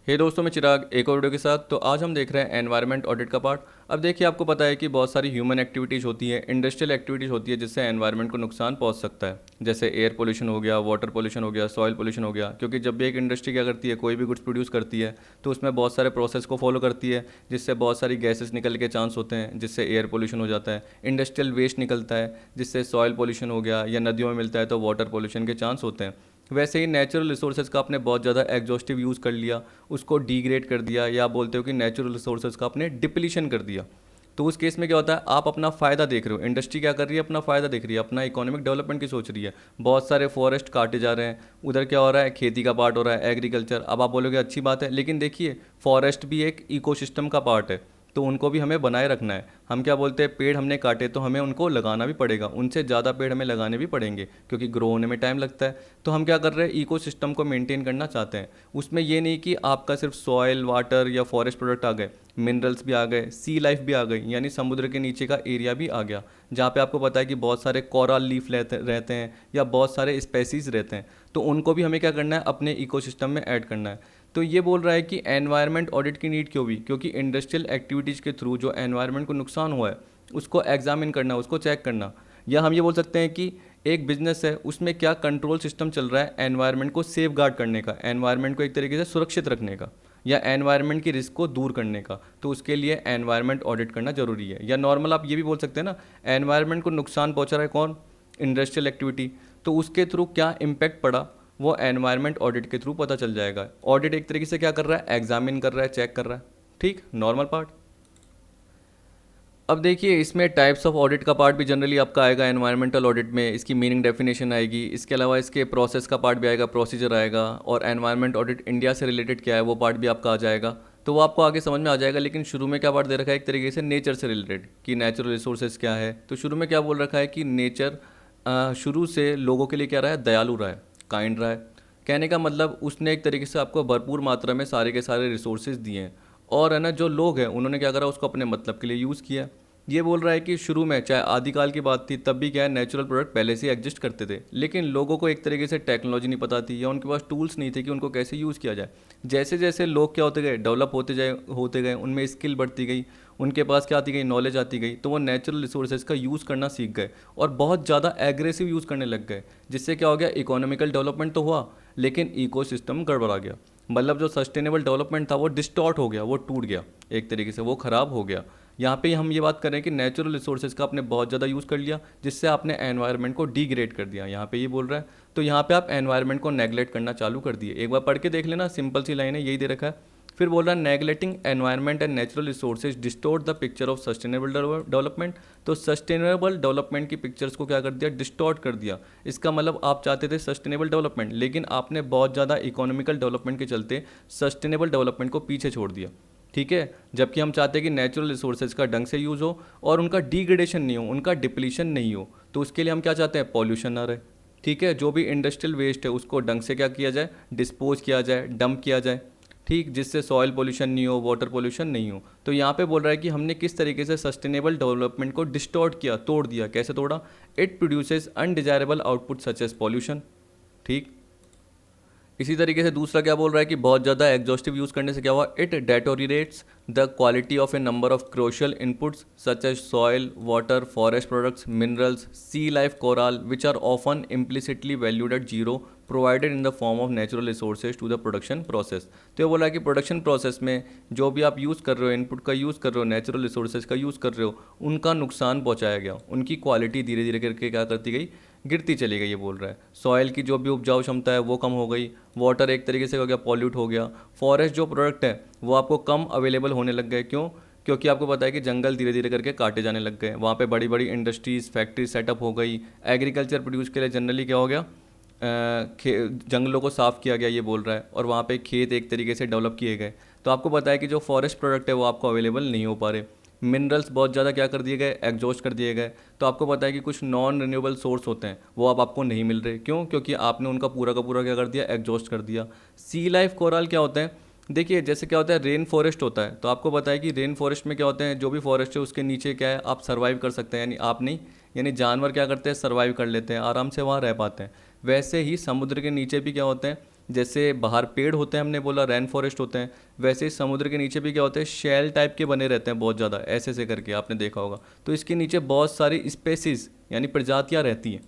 हे दोस्तों, मैं चिराग एक और वीडियो के साथ। तो आज हम देख रहे हैं एनवायरनमेंट ऑडिट का पार्ट। अब देखिए, आपको पता है कि बहुत सारी ह्यूमन एक्टिविटीज़ होती है, इंडस्ट्रियल एक्टिविटीज़ होती है जिससे एनवायरनमेंट को नुकसान पहुंच सकता है। जैसे एयर पोल्यूशन हो गया, वाटर पोल्यूशन हो गया, सॉइल पोल्यूशन हो गया। क्योंकि जब भी एक इंडस्ट्री क्या करती है, कोई भी गुड्स प्रोड्यूस करती है, तो उसमें बहुत सारे प्रोसेस को फॉलो करती है, जिससे बहुत सारी गैसेस निकल के चांस होते हैं, जिससे एयर पोल्यूशन हो जाता है। इंडस्ट्रियल वेस्ट निकलता है जिससे सॉइल पोल्यूशन हो गया, या नदियों में मिलता है तो वाटर पोल्यूशन के चांस होते हैं। वैसे ही नेचुरल रिसोर्सेज का आपने बहुत ज़्यादा एग्जॉस्टिव यूज़ कर लिया, उसको डिग्रेड कर दिया, या बोलते हो कि नेचुरल रिसोर्सेज का आपने डिप्लीशन कर दिया। तो उस केस में क्या होता है, आप अपना फ़ायदा देख रहे हो, इंडस्ट्री क्या कर रही है, अपना फ़ायदा देख रही है, अपना इकोनॉमिक डेवलपमेंट की सोच रही है। बहुत सारे फॉरेस्ट काटे जा रहे हैं, उधर क्या हो रहा है, खेती का पार्ट हो रहा है, एग्रीकल्चर। अब आप बोलोगे अच्छी बात है, लेकिन देखिए, फॉरेस्ट भी एक इकोसिस्टम का पार्ट है, तो उनको भी हमें बनाए रखना है। हम क्या बोलते हैं, पेड़ हमने काटे तो हमें उनको लगाना भी पड़ेगा, उनसे ज़्यादा पेड़ हमें लगाने भी पड़ेंगे, क्योंकि ग्रो होने में टाइम लगता है। तो हम क्या कर रहे हैं, इकोसिस्टम को मेंटेन करना चाहते हैं। उसमें ये नहीं कि आपका सिर्फ सॉयल, वाटर या फॉरेस्ट प्रोडक्ट आ गए, मिनरल्स भी आ गए, सी लाइफ भी आ गई, यानी समुद्र के नीचे का एरिया भी आ गया, जहाँ पे आपको पता है कि बहुत सारे कोरल लीफ रहते हैं, या बहुत सारे स्पेसीज रहते हैं। तो उनको भी हमें क्या करना है, अपने इकोसिस्टम में ऐड करना है। तो ये बोल रहा है कि एनवायरनमेंट ऑडिट की नीड क्यों हुई, क्योंकि इंडस्ट्रियल एक्टिविटीज़ के थ्रू जो एनवायरनमेंट को नुकसान हुआ है, उसको एग्जामिन करना, उसको चेक करना। या हम ये बोल सकते हैं कि एक बिजनेस है, उसमें क्या कंट्रोल सिस्टम चल रहा है एनवायरनमेंट को सेफ गार्ड करने का, एनवायरनमेंट को एक तरीके से सुरक्षित रखने का, या एनवायरनमेंट की रिस्क को दूर करने का। तो उसके लिए एनवायरनमेंट ऑडिट करना जरूरी है। या नॉर्मल आप ये भी बोल सकते हैं ना, एनवायरनमेंट को नुकसान पहुंचा रहा है कौन, इंडस्ट्रियल एक्टिविटी। तो उसके थ्रू क्या इम्पैक्ट पड़ा, वो एनवायरनमेंट ऑडिट के थ्रू पता चल जाएगा। ऑडिट एक तरीके से क्या कर रहा है, एग्जामिन कर रहा है, चेक कर रहा है। ठीक, नॉर्मल पार्ट। अब देखिए, इसमें टाइप्स ऑफ ऑडिट का पार्ट भी जनरली आपका आएगा एनवायरमेंटल ऑडिट में, इसकी मीनिंग डेफिनेशन आएगी। इसके अलावा इसके प्रोसेस का पार्ट भी आएगा, प्रोसीजर आएगा, और एनवायरमेंट ऑडिट इंडिया से रिलेटेड क्या है वो पार्ट भी आपका आ जाएगा। तो वो आपको आगे समझ में आ जाएगा। लेकिन शुरू में क्या पार्ट दे रखा है, एक तरीके से नेचर से रिलेटेड, कि नेचुरल रिसोर्सेज क्या है। तो शुरू में क्या बोल रखा है कि नेचर शुरू से लोगों के लिए क्या रहा है, दयालु रहा है, काइंड रहा है। कहने का मतलब, उसने एक तरीके से आपको भरपूर मात्रा में सारे के सारे रिसोर्सेज दिए हैं, और है ना, जो लोग हैं उन्होंने क्या करा, उसको अपने मतलब के लिए यूज़ किया। ये बोल रहा है कि शुरू में चाहे आदिकाल की बात थी, तब भी क्या है, नेचुरल प्रोडक्ट पहले से एग्जिस्ट करते थे, लेकिन लोगों को एक तरीके से टेक्नोलॉजी नहीं पता थी, या उनके पास टूल्स नहीं थे कि उनको कैसे यूज़ किया जाए। जैसे जैसे लोग क्या होते गए, डेवलप होते गए, उनमें स्किल बढ़ती गई, उनके पास क्या आती गई, नॉलेज आती गई, तो वो नेचुरल रिसोर्सेज का यूज़ करना सीख गए, और बहुत ज़्यादा एग्रेसिव यूज़ करने लग गए। जिससे क्या हो गया, इकोनॉमिकल डेवलपमेंट तो हुआ, लेकिन इकोसिस्टम गड़बड़ा गया। मतलब जो सस्टेनेबल डेवलपमेंट था वो डिस्टॉर्ट हो गया, वो टूट गया, एक तरीके से वो ख़राब हो गया। यहाँ पे हम ये बात कर रहे हैं कि नेचुरल रिसोर्सेज का आपने बहुत ज़्यादा यूज़ कर लिया, जिससे आपने एनवायरनमेंट को डिग्रेड कर दिया, यहाँ पे ये बोल रहा है। तो यहाँ पे आप एनवायरनमेंट को नेगलेक्ट करना चालू कर दिए। एक बार पढ़ के देख लेना, सिंपल सी लाइन है, यही दे रखा है। फिर बोल रहा है, neglecting environment and natural resources distort the picture of sustainable development. तो सस्टेनेबल डेवलपमेंट की पिक्चर्स को क्या कर दिया, डिस्टॉर्ट कर दिया। इसका मतलब आप चाहते थे सस्टेनेबल डेवलपमेंट, लेकिन आपने बहुत ज़्यादा इकोनॉमिकल डेवलपमेंट के चलते सस्टेनेबल डेवलपमेंट को पीछे छोड़ दिया। ठीक है, जबकि हम चाहते हैं कि नेचुरल रिसोर्सेज का ढंग से यूज़ हो, और उनका डिग्रेडेशन नहीं हो, उनका डिप्लीशन नहीं हो। तो उसके लिए हम क्या चाहते हैं, पॉल्यूशन ना रहे। ठीक है, जो भी इंडस्ट्रियल वेस्ट है उसको ढंग से क्या किया जाए, डिस्पोज किया जाए, डंप किया जाए। ठीक, जिससे सॉइल पोल्यूशन नहीं हो, वाटर पोल्यूशन नहीं हो। तो यहाँ पे बोल रहा है कि हमने किस तरीके से सस्टेनेबल डेवलपमेंट को डिस्टॉर्ट किया, तोड़ दिया। कैसे तोड़ा, it produces undesirable output such as pollution. ठीक, इसी तरीके से दूसरा क्या बोल रहा है कि बहुत ज़्यादा एग्जॉस्टिव यूज़ करने से क्या हुआ, it deteriorates the quality of a number of crucial inputs such as soil, water, forest products, minerals, sea life, coral, which are often implicitly valued at zero, provided in the form of natural resources to the production process. तो ये बोला है कि production process में जो भी आप use कर रहे हो, इनपुट का यूज़ कर रहे हो, नेचुरल रिसोर्सेज का यूज़ कर रहे हो, उनका नुकसान पहुंचाया गया, उनकी क्वालिटी धीरे धीरे करके क्या करती गई, गिरती चली गई। ये बोल रहा है सॉइल की जो भी उपजाऊ क्षमता है वो कम हो गई, वाटर एक तरीके से हो गया, पॉल्यूट हो गया, फॉरेस्ट जो प्रोडक्ट है वो आपको कम अवेलेबल होने लग गए। क्यों, क्योंकि आपको पता है कि जंगल धीरे धीरे करके काटे जाने लग गए, वहाँ पे बड़ी बड़ी इंडस्ट्रीज़, फैक्ट्री सेटअप हो गई। एग्रीकल्चर प्रोड्यूस के लिए जनरली क्या हो गया, जंगलों को साफ़ किया गया, ये बोल रहा है, और वहाँ पे खेत एक तरीके से डेवलप किए गए। तो आपको पता है कि जो फॉरेस्ट प्रोडक्ट है वो आपको अवेलेबल नहीं हो पा रहे। मिनरल्स बहुत ज़्यादा क्या कर दिए गए, एग्जॉस्ट कर दिए गए। तो आपको पता है कि कुछ नॉन रिन्यूएबल सोर्स होते हैं वो अब आपको नहीं मिल रहे। क्यों, क्योंकि आपने उनका पूरा का पूरा क्या कर दिया, एग्जॉस्ट कर दिया। सी लाइफ, कोरल क्या होते हैं, देखिए जैसे क्या होता है, रेन फॉरेस्ट होता है। तो आपको पता है कि रेन फॉरेस्ट में क्या होते हैं, जो भी फॉरेस्ट है उसके नीचे क्या है, आप सर्वाइव कर सकते हैं, यानी आप नहीं, यानी जानवर क्या करते हैं, सर्वाइव कर लेते हैं, आराम से वहाँ रह पाते हैं। वैसे ही समुद्र के नीचे भी क्या होते हैं, जैसे बाहर पेड़ होते हैं, हमने बोला रेन फॉरेस्ट होते हैं, वैसे ही समुद्र के नीचे भी क्या होते हैं, शेल टाइप के बने रहते हैं बहुत ज़्यादा, ऐसे ऐसे करके आपने देखा होगा। तो इसके नीचे बहुत सारी स्पेसीज यानी प्रजातियाँ रहती हैं,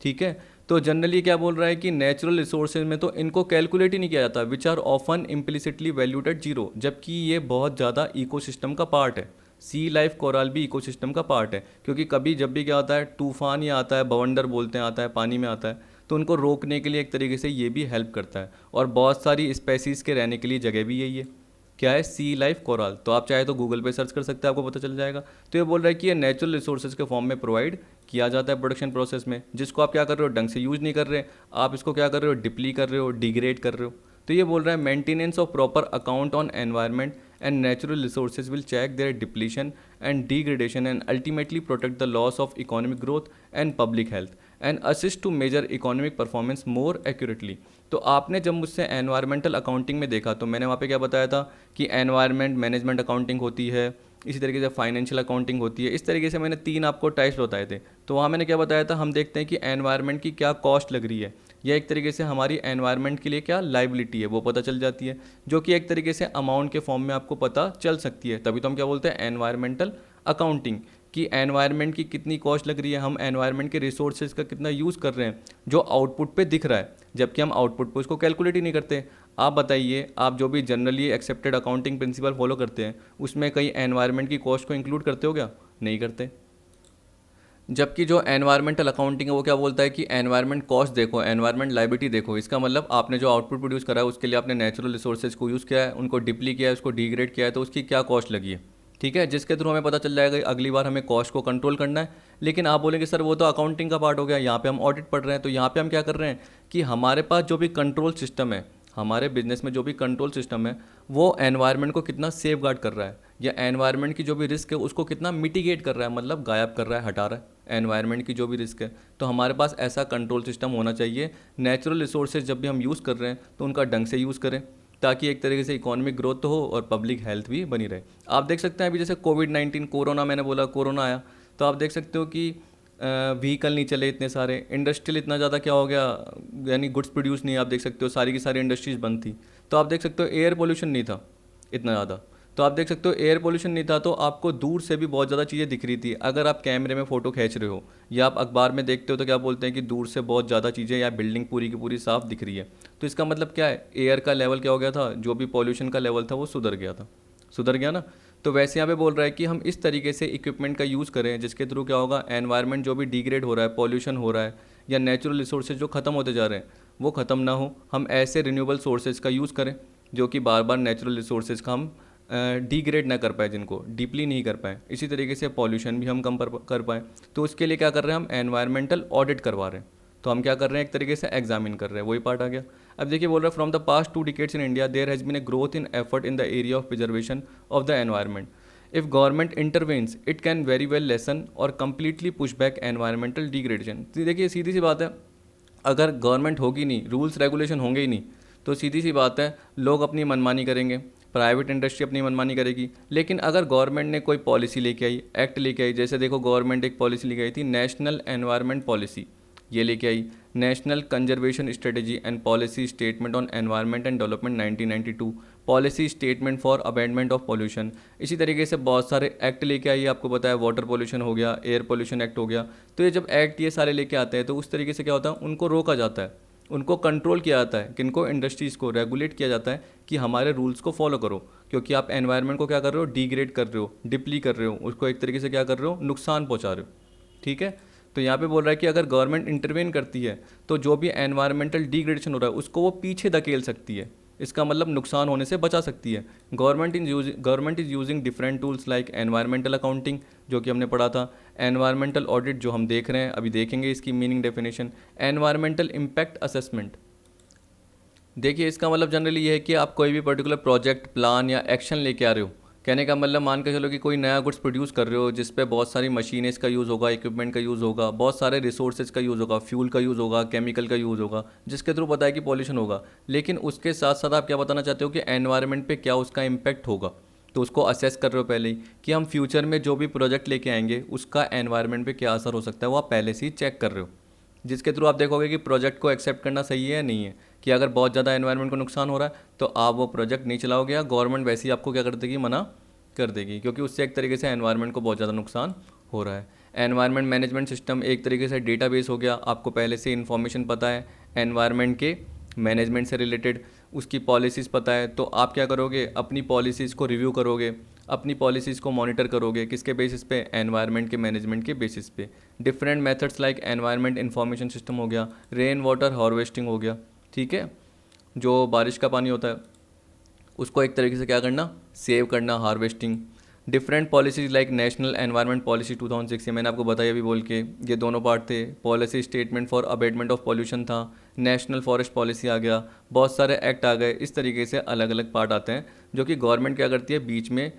ठीक है। तो जनरली क्या बोल रहा है कि नेचुरल रिसोर्सेज में तो इनको कैलकुलेट ही नहीं किया जाता, which are often implicitly valued at zero, जबकि ये बहुत ज़्यादा इकोसिस्टम का पार्ट है। सी लाइफ कोरल भी इकोसिस्टम का पार्ट है, क्योंकि कभी जब भी क्या होता है, तूफान या आता है, बवंडर बोलते हैं, आता है पानी में आता है, तो उनको रोकने के लिए एक तरीके से ये भी हेल्प करता है। और बहुत सारी स्पेसीज़ के रहने के लिए जगह भी यही है, क्या है, सी लाइफ कोरल। तो आप चाहे तो गूगल पे सर्च कर सकते हैं, आपको पता चल जाएगा। तो ये बोल रहा है कि ये नेचुरल रिसोर्सेज के फॉर्म में प्रोवाइड किया जाता है प्रोडक्शन प्रोसेस में, जिसको आप क्या कर रहे हो, ढंग से यूज़ नहीं कर रहे, आप इसको क्या कर रहे हो, डिप्ली कर रहे हो, डिग्रेड कर रहे हो। तो ये बोल रहा है maintenance of proper account on environment and natural resources will check their depletion and degradation and ultimately protect the loss of economic growth and public health and assist to measure economic performance more accurately. तो आपने जब मुझसे environmental accounting में देखा तो मैंने वहाँ पे क्या बताया था कि एनवायरमेंट मैनेजमेंट अकाउंटिंग होती है, इसी तरीके से फाइनेंशियल अकाउंटिंग होती है, इस तरीके से मैंने 3 आपको टाइप्स बताए थे। तो वहाँ मैंने क्या बताया था, हम देखते हैं कि एनवायरमेंट की क्या कॉस्ट लग रही है, या एक तरीके से हमारी एनवायरनमेंट के लिए क्या लाइबिलिटी है वो पता चल जाती है, जो कि एक तरीके से अमाउंट के फॉर्म में आपको पता चल सकती है। तभी तो हम क्या बोलते हैं एनवायरमेंटल अकाउंटिंग, कि एनवायरनमेंट की कितनी कॉस्ट लग रही है, हम एनवायरनमेंट के रिसोर्सेज का कितना यूज़ कर रहे हैं जो आउटपुट पे दिख रहा है, जबकि हम आउटपुट पे उसको कैलकुलेट ही नहीं करते। आप बताइए, आप जो भी generally accepted accounting principle follow करते हैं उसमें कहीं एनवायरनमेंट की कॉस्ट को इंक्लूड करते हो क्या? नहीं करते। जबकि जो एनवायरमेंटल अकाउंटिंग है वो क्या बोलता है कि एनवायरमेंट कॉस्ट देखो, एनवायरमेंट लाइबिलिटी देखो। इसका मतलब आपने जो आउटपुट प्रोड्यूस करा है उसके लिए आपने नेचुरल रिसोर्सेज को यूज़ किया है, उनको डिप्ली किया है, उसको डिग्रेड किया है, तो उसकी क्या कॉस्ट लगी है, ठीक है, जिसके थ्रू हमें पता चल जाएगा अगली बार हमें कॉस्ट को कंट्रोल करना है। लेकिन आप बोलेंगे सर वो तो अकाउंटिंग का पार्ट हो गया, यहाँ पे हम ऑडिट पढ़ रहे हैं। तो यहाँ पे हम क्या कर रहे हैं कि हमारे पास जो भी कंट्रोल सिस्टम है, हमारे बिजनेस में जो भी कंट्रोल सिस्टम है, वो एनवायरनमेंट को कितना सेफ गार्ड कर रहा है, या एनवायरनमेंट की जो भी रिस्क है उसको कितना मिटिगेट कर रहा है, मतलब गायब कर रहा है, हटा रहा है एनवायरनमेंट की जो भी रिस्क है। तो हमारे पास ऐसा कंट्रोल सिस्टम होना चाहिए। नेचुरल रिसोर्सेज जब भी हम यूज़ कर रहे हैं तो उनका ढंग से यूज़ करें, ताकि एक तरीके से इकोनॉमिक ग्रोथ तो हो और पब्लिक हेल्थ भी बनी रहे। आप देख सकते हैं अभी जैसे कोविड-19 कोरोना, मैंने बोला कोरोना आया, तो आप देख सकते हो कि व्हीकल नहीं चले इतने सारे, इंडस्ट्रियल इतना ज़्यादा क्या हो गया, यानी गुड्स प्रोड्यूस नहीं, आप देख सकते हो सारी की सारी इंडस्ट्रीज बंद थी। तो आप देख सकते हो एयर पोल्यूशन नहीं था इतना ज़्यादा, तो आप देख सकते हो एयर पोल्यूशन नहीं था, तो आपको दूर से भी बहुत ज़्यादा चीज़ें दिख रही थी। अगर आप कैमरे में फ़ोटो खींच रहे हो या आप अखबार में देखते हो तो क्या बोलते हैं कि दूर से बहुत ज़्यादा चीज़ें या बिल्डिंग पूरी की पूरी साफ दिख रही है। तो इसका मतलब क्या है, एयर का लेवल क्या हो गया था, जो भी पॉल्यूशन का लेवल था वो सुधर गया था, सुधर गया ना। तो वैसे यहाँ पे बोल रहा है कि हम इस तरीके से इक्विपमेंट का यूज़ करें जिसके थ्रू क्या होगा, एनवायरनमेंट जो भी डिग्रेड हो रहा है, पॉल्यूशन हो रहा है, या नेचुरल रिसोर्सेज जो ख़त्म होते जा रहे हैं वो ख़त्म ना हो। हम ऐसे रिन्यूएबल सोर्सेज का यूज़ करें जो कि बार बार नेचुरल रिसोर्सेज का हम डिग्रेड ना कर पाए, जिनको डीपली नहीं कर पाए। इसी तरीके से पॉल्यूशन भी हम कम कर पाएँ। तो उसके लिए क्या कर रहे हैं, हम एनवायरमेंटल ऑडिट करवा रहे हैं। तो हम क्या कर रहे हैं, एक तरीके से एग्जामिन कर रहे हैं, वही पार्ट आ गया। अब देखिए बोल रहा है from the past 2 decades in India there has been a growth in effort in the area of preservation of the environment. If government intervenes it can very well lessen और completely push back environmental degradation. देखिए सीधी सी बात है, अगर government होगी नहीं, rules regulation होंगे ही नहीं, तो सीधी सी बात है लोग अपनी मनमानी करेंगे, प्राइवेट इंडस्ट्री अपनी मनमानी करेगी। लेकिन अगर गवर्नमेंट ने कोई पॉलिसी लेके आई, एक्ट लेके आई, जैसे देखो गवर्नमेंट एक पॉलिसी लेके आई थी, नेशनल एनवायरनमेंट पॉलिसी, ये लेके आई, national conservation strategy and policy statement on environment and development 1992, policy statement for abatement of pollution. इसी तरीके से बहुत सारे एक्ट लेके आई, आपको पता है वाटर पॉल्यूशन हो गया, एयर पॉल्यूशन एक्ट हो गया। तो ये जब एक्ट ये सारे लेके आते हैं तो उस तरीके से क्या होता है, उनको रोका जाता है, उनको कंट्रोल किया जाता है, किनको, इंडस्ट्रीज़ को रेगुलेट किया जाता है कि हमारे रूल्स को फॉलो करो, क्योंकि आप एनवायरनमेंट को क्या कर रहे हो, डिग्रेड कर रहे हो, डिप्ली कर रहे हो, उसको एक तरीके से क्या कर रहे हो, नुकसान पहुंचा रहे हो, ठीक है। तो यहाँ पे बोल रहा है कि अगर गवर्नमेंट इंटरवेन करती है तो जो भी एनवायरमेंटल डिग्रेडेशन हो रहा है उसको वो पीछे धकेल सकती है, इसका मतलब नुकसान होने से बचा सकती है। Government is using different tools like environmental accounting, जो कि हमने पढ़ा था, एनवायरमेंटल ऑडिट जो हम देख रहे हैं, अभी देखेंगे इसकी meaning definition, environmental impact assessment. देखिए इसका मतलब जनरली ये है कि आप कोई भी पर्टिकुलर प्रोजेक्ट, प्लान या एक्शन लेके आ रहे हो, कहने का मतलब मान के चलो कि कोई नया गुड्स प्रोड्यूस कर रहे हो जिस पे बहुत सारी मशीनें का यूज़ होगा, इक्विपमेंट का यूज़ होगा, बहुत सारे रिसोर्सेज का यूज़ होगा, फ्यूल का यूज़ होगा, केमिकल का यूज़ होगा, जिसके थ्रू पता है कि पॉल्यूशन होगा। लेकिन उसके साथ साथ आप क्या बताना चाहते हो कि एनवायरनमेंट पे क्या उसका इम्पैक्ट होगा, तो उसको असेस कर रहे हो पहले ही कि हम फ्यूचर में जो भी प्रोजेक्ट लेके आएंगे उसका एनवायरनमेंट पे क्या असर हो सकता है, वो आप पहले से ही चेक कर रहे हो, जिसके थ्रू आप देखोगे कि प्रोजेक्ट को एक्सेप्ट करना सही है या नहीं है, कि अगर बहुत ज़्यादा एनवायरनमेंट को नुकसान हो रहा है तो आप वो प्रोजेक्ट नहीं चलाओगे, या गवर्नमेंट वैसे ही आपको क्या कर देगी, मना कर देगी, क्योंकि उससे एक तरीके से एनवायरनमेंट को बहुत ज़्यादा नुकसान हो रहा है। एनवायरनमेंट मैनेजमेंट सिस्टम एक तरीके से डेटाबेस हो गया, आपको पहले से इन्फॉर्मेशन पता है एनवायरनमेंट के मैनेजमेंट से रिलेटेड, उसकी पॉलिसीज़ पता है, तो आप क्या करोगे, अपनी पॉलिसीज़ को रिव्यू करोगे, अपनी पॉलिसीज़ को मॉनिटर करोगे, किसके बेसिस पे, एनवायरनमेंट के मैनेजमेंट के बेसिस पे। Different methods like environment information system हो गया, रेन वाटर हार्वेस्टिंग हो गया, ठीक है, जो बारिश का पानी होता है उसको एक तरीके से क्या करना, सेव करना, harvesting. Different policies like national environment policy 2006, ये मैंने आपको बताया अभी बोल के, ये दोनों पार्ट थे। Policy statement for abatement of pollution था, नेशनल फॉरेस्ट पॉलिसी आ गया, बहुत सारे एक्ट आ गए। इस तरीके से अलग अलग पार्ट आते हैं जो कि गवर्नमेंट क्या करती है, बीच में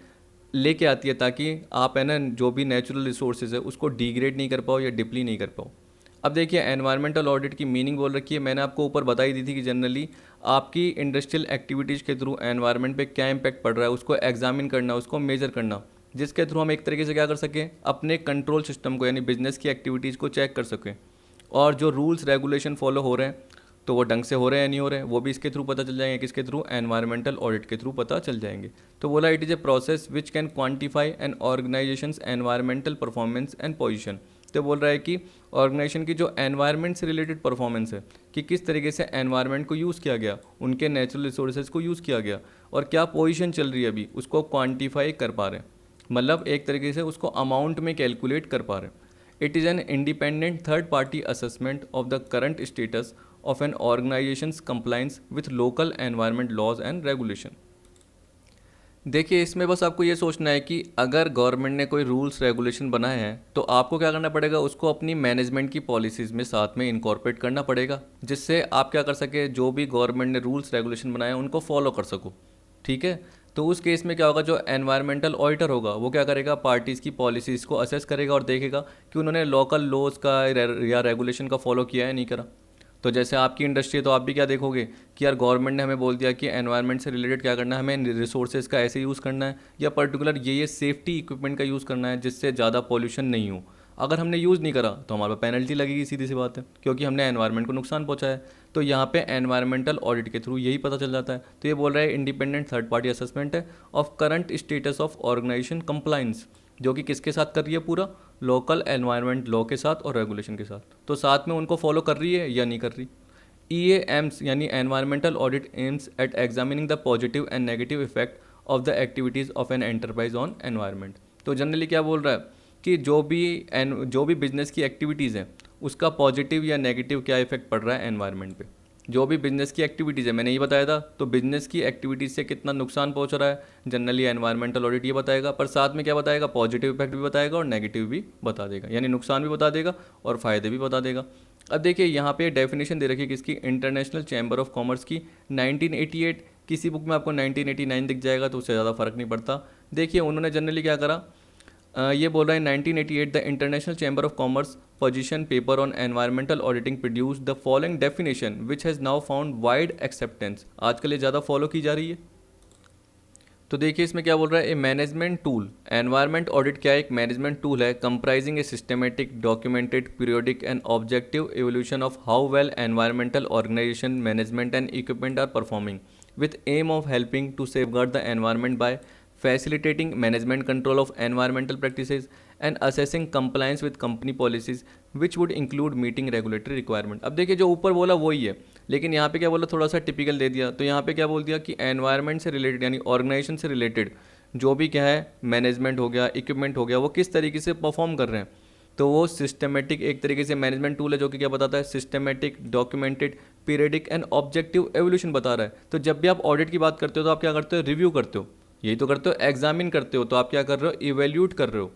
लेके आती है, ताकि आप है ना जो भी नेचुरल रिसोर्सेज है उसको डिग्रेड नहीं कर पाओ या डिप्ली नहीं कर पाओ। अब देखिए एनवायरमेंटल ऑडिट की मीनिंग बोल रखी है, मैंने आपको ऊपर बताई दी थी कि जनरली आपकी इंडस्ट्रियल एक्टिविटीज़ के थ्रू एनवायरनमेंट पे क्या इम्पैक्ट पड़ रहा है उसको एग्जामिन करना, उसको मेजर करना, जिसके थ्रू हम एक तरीके से क्या कर सकें, अपने कंट्रोल सिस्टम को यानी बिजनेस की एक्टिविटीज़ को चेक कर सकें, और जो रूल्स रेगुलेशन फॉलो हो रहे हैं तो वो ढंग से हो रहे हैं या नहीं हो रहे हैं वो भी इसके थ्रू पता चल जाएंगे, किसके थ्रू, एनवायरमेंटल ऑडिट के थ्रू पता चल जाएंगे। तो बोला it is a process which can quantify an organisation's environmental performance and position. तो बोल रहा है कि ऑर्गेनाइजेशन की जो एनवायरनमेंट से रिलेटेड परफॉर्मेंस है, कि किस तरीके से एनवायरनमेंट को यूज़ किया गया, उनके नेचुरल रिसोर्सेज को यूज़ किया गया, और क्या पोजीशन चल रही है अभी, उसको क्वान्टिफाई कर पा रहे हैं, मतलब एक तरीके से उसको अमाउंट में कैलकुलेट कर पा रहे हैं। It is an independent third party assessment of the current status of an organisation's compliance with local environment laws and regulation. देखिए इसमें बस आपको ये सोचना है कि अगर गवर्नमेंट ने कोई रूल्स रेगुलेशन बनाए हैं तो आपको क्या करना पड़ेगा, उसको अपनी मैनेजमेंट की पॉलिसीज़ में साथ में इनकॉर्पोरेट करना पड़ेगा, जिससे आप क्या कर सके, जो भी गवर्नमेंट ने रूल्स रेगुलेशन बनाए हैं उनको फॉलो कर सको, ठीक है। तो उस केस में क्या होगा, जो एनवायरमेंटल ऑडिटर होगा वो क्या करेगा, पार्टीज़ की पॉलिसीज़ को असेस करेगा और देखेगा कि उन्होंने लोकल लॉज का या रेगुलेशन का फॉलो किया है नहीं करा। तो जैसे आपकी इंडस्ट्री है तो आप भी क्या देखोगे कि यार गवर्नमेंट ने हमें बोल दिया कि एनवायरनमेंट से रिलेटेड क्या करना है, हमें रिसोर्सेज का ऐसे यूज़ करना है, या पर्टिकुलर ये सेफ्टी इक्विपमेंट का यूज़ करना है जिससे ज़्यादा पॉल्यूशन नहीं हो। अगर हमने यूज़ नहीं करा तो हमारे पे पेनल्टी लगेगी, सीधी सी बात है, क्योंकि हमने एनवायरनमेंट को नुकसान पहुंचाया है। तो यहाँ पे एनवायरमेंटल ऑडिट के थ्रू यही पता चल जाता है। तो ये बोल रहा है इंडिपेंडेंट थर्ड पार्टी असेसमेंट है of current status of organisation compliance, जो कि किसके साथ कर रही है, पूरा लोकल एनवायरनमेंट लॉ के साथ और रेगुलेशन के साथ, तो साथ में उनको फॉलो कर रही है या नहीं कर रही। EAMs यानी environmental audit aims at examining the positive and negative effect of the activities of an enterprise on environment. तो जनरली क्या बोल रहा है कि जो भी बिजनेस की एक्टिविटीज़ हैं उसका पॉजिटिव या नेगेटिव क्या इफेक्ट पड़ रहा है एनवायरनमेंट पे। जो भी बिजनेस की एक्टिविटीज़ है, मैंने ये बताया था, तो बिजनेस की एक्टिविटीज़ से कितना नुकसान पहुंच रहा है जनरली एनवायरमेंटल ऑडिट ये बताएगा, पर साथ में क्या बताएगा, पॉजिटिव इफेक्ट भी बताएगा और नेगेटिव भी बता देगा, यानी नुकसान भी बता देगा और फ़ायदे भी बता देगा। अब देखिए यहाँ पे डेफिनेशन दे रखी है किसकी, इंटरनेशनल चैम्बर ऑफ कॉमर्स की 1988। किसी बुक में आपको 1989 दिख जाएगा तो उससे ज़्यादा फर्क नहीं पड़ता। देखिए उन्होंने जनरली क्या करा, ये बोल रहा है 1988 the international chamber of commerce position paper on environmental auditing produce the following definition which has now found wide acceptance. आजकल ये ज़्यादा फॉलो की जा रही है। तो देखिए इसमें क्या बोल रहा है, a management tool. Environment audit क्या है, एक मैनेजमेंट टूल है comprising a systematic documented periodic and objective evolution of how well environmental organisation management and equipment are performing with aim of helping to safeguard the environment by facilitating management control of environmental practices and assessing compliance with company policies which would include meeting regulatory requirement। अब देखिए जो ऊपर बोला वही है, लेकिन यहाँ पे क्या बोला, थोड़ा सा टिपिकल दे दिया। तो यहाँ पे क्या बोल दिया कि एनवायरनमेंट से रिलेटेड यानी ऑर्गेनाइजेशन से रिलेटेड जो भी क्या है मैनेजमेंट हो गया, इक्विपमेंट हो गया, वो किस तरीके से परफॉर्म कर रहे हैं। तो वो सिस्टमेटिक एक तरीके से मैनेजमेंट टूल है जो कि क्या बताता है, systematic documented periodic and objective evolution बता रहा है। तो जब भी आप ऑडिट की बात करते हो तो आप क्या करते हो, रिव्यू करते हो, यही तो करते हो, एग्जामिन करते हो। तो आप क्या कर रहे हो, इवेल्यूट कर रहे हो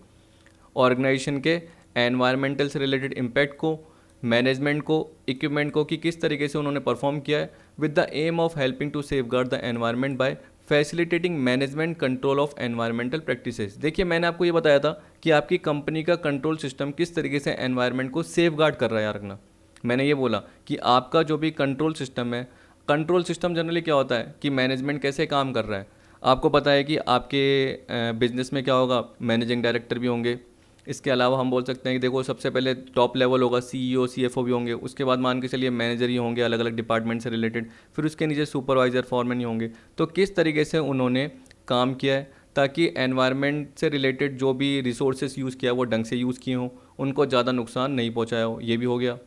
ऑर्गेनाइजेशन के एनवायरमेंटल से रिलेटेड इम्पैक्ट को, मैनेजमेंट को, इक्विपमेंट को, कि किस तरीके से उन्होंने परफॉर्म किया है with the aim of helping to safeguard the environment by facilitating management control of environmental practices. देखिए मैंने आपको ये बताया था कि आपकी कंपनी का कंट्रोल सिस्टम किस तरीके से एनवायरमेंट को सेफगार्ड कर रहा है। यार रखना, मैंने ये बोला कि आपका जो भी कंट्रोल सिस्टम है, कंट्रोल सिस्टम जनरली क्या होता है कि मैनेजमेंट कैसे काम कर रहा है। आपको पता है कि आपके बिजनेस में क्या होगा, मैनेजिंग डायरेक्टर भी होंगे, इसके अलावा हम बोल सकते हैं कि देखो सबसे पहले टॉप लेवल होगा, सीईओ सीएफओ भी होंगे, उसके बाद मान के चलिए मैनेजर ही होंगे अलग अलग डिपार्टमेंट से रिलेटेड, फिर उसके नीचे सुपरवाइज़र फॉरमैन ही होंगे। तो किस तरीके से उन्होंने काम किया है ताकि एनवायरनमेंट से रिलेटेड जो भी रिसोर्सेज यूज़ किया वो ढंग से यूज़ किए हों, उनको ज़्यादा नुकसान नहीं पहुँचाया हो, ये भी हो गया।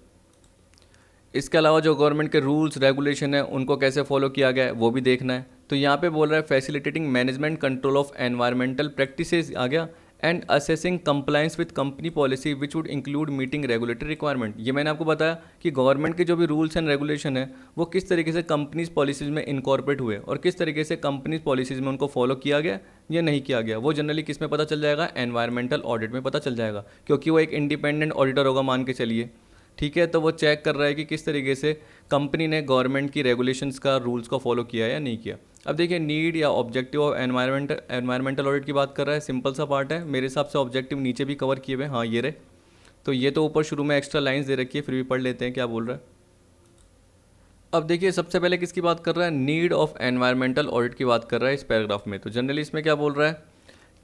इसके अलावा जो गवर्नमेंट के रूल्स रेगुलेशन है उनको कैसे फॉलो किया गया है वो भी देखना है। तो यहाँ पे बोल रहा है facilitating management control of environmental practices आ गया, and assessing compliance with company policy which would include meeting regulatory requirement. ये मैंने आपको बताया कि गवर्नमेंट के जो भी रूल्स एंड रेगुलेशन है वो किस तरीके से कंपनीज पॉलिसीज में इनकॉर्पोरेट हुए और किस तरीके से कंपनीज पॉलिसीज में उनको फॉलो किया गया या नहीं किया गया, वो जनरली किस में पता चल जाएगा, एनवायरमेंटल ऑडिट में पता चल जाएगा, क्योंकि वो एक इंडिपेंडेंट ऑडिटर होगा मान के चलिए। ठीक है, तो वो चेक कर रहा है कि किस तरीके से कंपनी ने गवर्नमेंट की रेगुलेशंस का रूल्स को फॉलो किया या नहीं किया। अब देखिए नीड या ऑब्जेक्टिव ऑफ एनवायरमेंटल ऑडिट की बात कर रहा है, सिंपल सा पार्ट है मेरे हिसाब से। ऑब्जेक्टिव नीचे भी कवर किए हुए, हाँ ये रहे। तो ये तो ऊपर शुरू में एक्स्ट्रा लाइंस दे रखी है, फिर भी पढ़ लेते हैं क्या बोल रहा है। अब देखिए सबसे पहले किसकी बात कर रहा है, नीड ऑफ एनवायरमेंटल ऑडिट की बात कर रहा है इस पैराग्राफ में। तो जनरली इसमें क्या बोल रहा है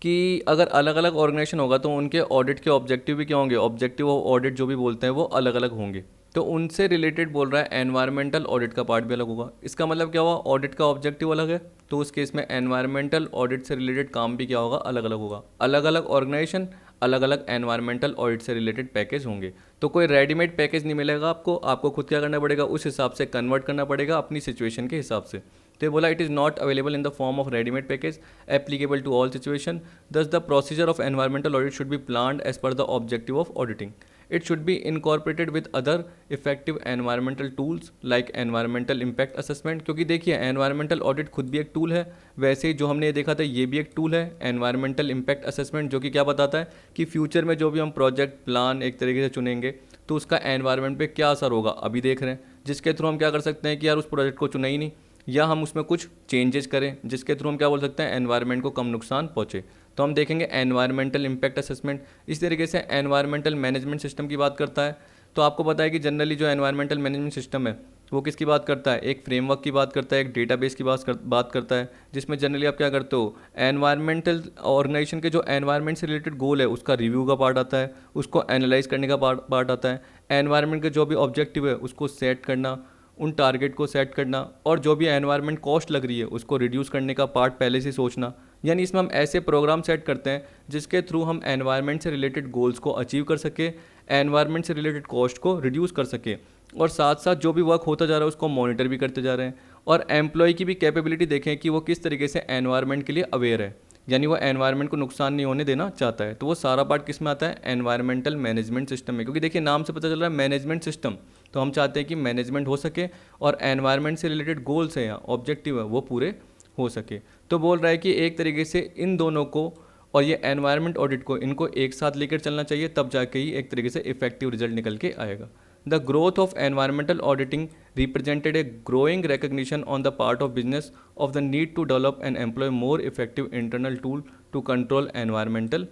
कि अगर अलग अलग ऑर्गेनाइजेशन होगा तो उनके ऑडिट के ऑब्जेक्टिव भी क्या होंगे, ऑब्जेक्टिव ऑफ ऑडिट जो भी बोलते हैं वो अलग अलग होंगे। तो उनसे रिलेटेड बोल रहा है एनवायरमेंटल ऑडिट का पार्ट भी अलग होगा। इसका मतलब क्या हुआ, ऑडिट का ऑब्जेक्टिव अलग है तो उस केस में एनवायरमेंटल ऑडिट से रिलेटेड काम भी क्या होगा, अलग अलग होगा। अलग अलग ऑर्गेनाइजेशन अलग अलग एनवायरमेंटल ऑडिट से रिलेटेड पैकेज होंगे। तो कोई रेडीमेड पैकेज नहीं मिलेगा आपको, आपको खुद क्या करना पड़ेगा, उस हिसाब से कन्वर्ट करना पड़ेगा अपनी सिचुएशन के हिसाब से। तो ये बोला it is not available in the form of readymade package applicable to all situation, thus the procedure of environmental audit should be planned as per the objective of auditing. It should be incorporated with other effective environmental tools like environmental impact assessment। क्योंकि देखिए environmental audit खुद भी एक tool है, वैसे ही जो हमने ये देखा था ये भी एक टूल है environmental impact assessment, जो कि क्या बताता है कि फ्यूचर में जो भी हम प्रोजेक्ट प्लान एक तरीके से चुनेंगे तो उसका एनवायरनमेंट पे क्या असर होगा अभी देख रहे हैं, जिसके थ्रू हम क्या कर सकते हैं कि यार उस प्रोजेक्ट को चुना ही नहीं, या हम उसमें कुछ चेंजेस करें जिसके थ्रू हम क्या बोल सकते हैं एनवायरनमेंट को कम नुकसान पहुँचे। तो हम देखेंगे एनवायरमेंटल इम्पैक्ट असेसमेंट। इस तरीके से एनवायरमेंटल मैनेजमेंट सिस्टम की बात करता है। तो आपको पता है कि जनरली जो एनवायरमेंटल मैनेजमेंट सिस्टम है वो किसकी बात करता है, एक फ्रेमवर्क की बात करता है, एक डेटाबेस की बात करता है, जिसमें जनरली आप क्या करते हो, एनवायरमेंटल ऑर्गेनाइजेशन के जो एनवायरनमेंट से रिलेटेड गोल है उसका रिव्यू का पार्ट आता है, उसको एनालाइज करने का पार्ट आता है, एनवायरनमेंट के जो भी ऑब्जेक्टिव है उसको सेट करना, उन टारगेट को सेट करना, और जो भी एनवायरनमेंट कॉस्ट लग रही है उसको रिड्यूस करने का पार्ट पहले से सोचना। यानी इसमें हम ऐसे प्रोग्राम सेट करते हैं जिसके थ्रू हम एनवायरनमेंट से रिलेटेड गोल्स को अचीव कर सके, एनवायरनमेंट से रिलेटेड कॉस्ट को रिड्यूस कर सके, और साथ साथ जो भी वर्क होता जा रहा है उसको मॉनिटर भी करते जा रहे हैं। और एम्प्लॉय की भी कैपेबिलिटी देखें कि वो किस तरीके से एनवायरनमेंट के लिए अवेयर है, यानी वो एनवायरनमेंट को नुकसान नहीं होने देना चाहता है। तो वो सारा पार्ट किस में आता है, एनवायरनमेंटल मैनेजमेंट सिस्टम में। क्योंकि देखिए नाम से पता चल रहा है मैनेजमेंट सिस्टम, तो हम चाहते हैं कि मैनेजमेंट हो सके और एनवायरनमेंट से रिलेटेड गोल्स हैं या ऑब्जेक्टिव है वो पूरे हो सके। तो बोल रहा है कि एक तरीके से इन दोनों को और ये एनवायरनमेंट ऑडिट को इनको एक साथ लेकर चलना चाहिए, तब जाके ही एक तरीके से इफेक्टिव रिजल्ट निकल के आएगा। The growth of environmental auditing represented a growing recognition on the part of business of the need to develop and employ more effective internal tool to control environmental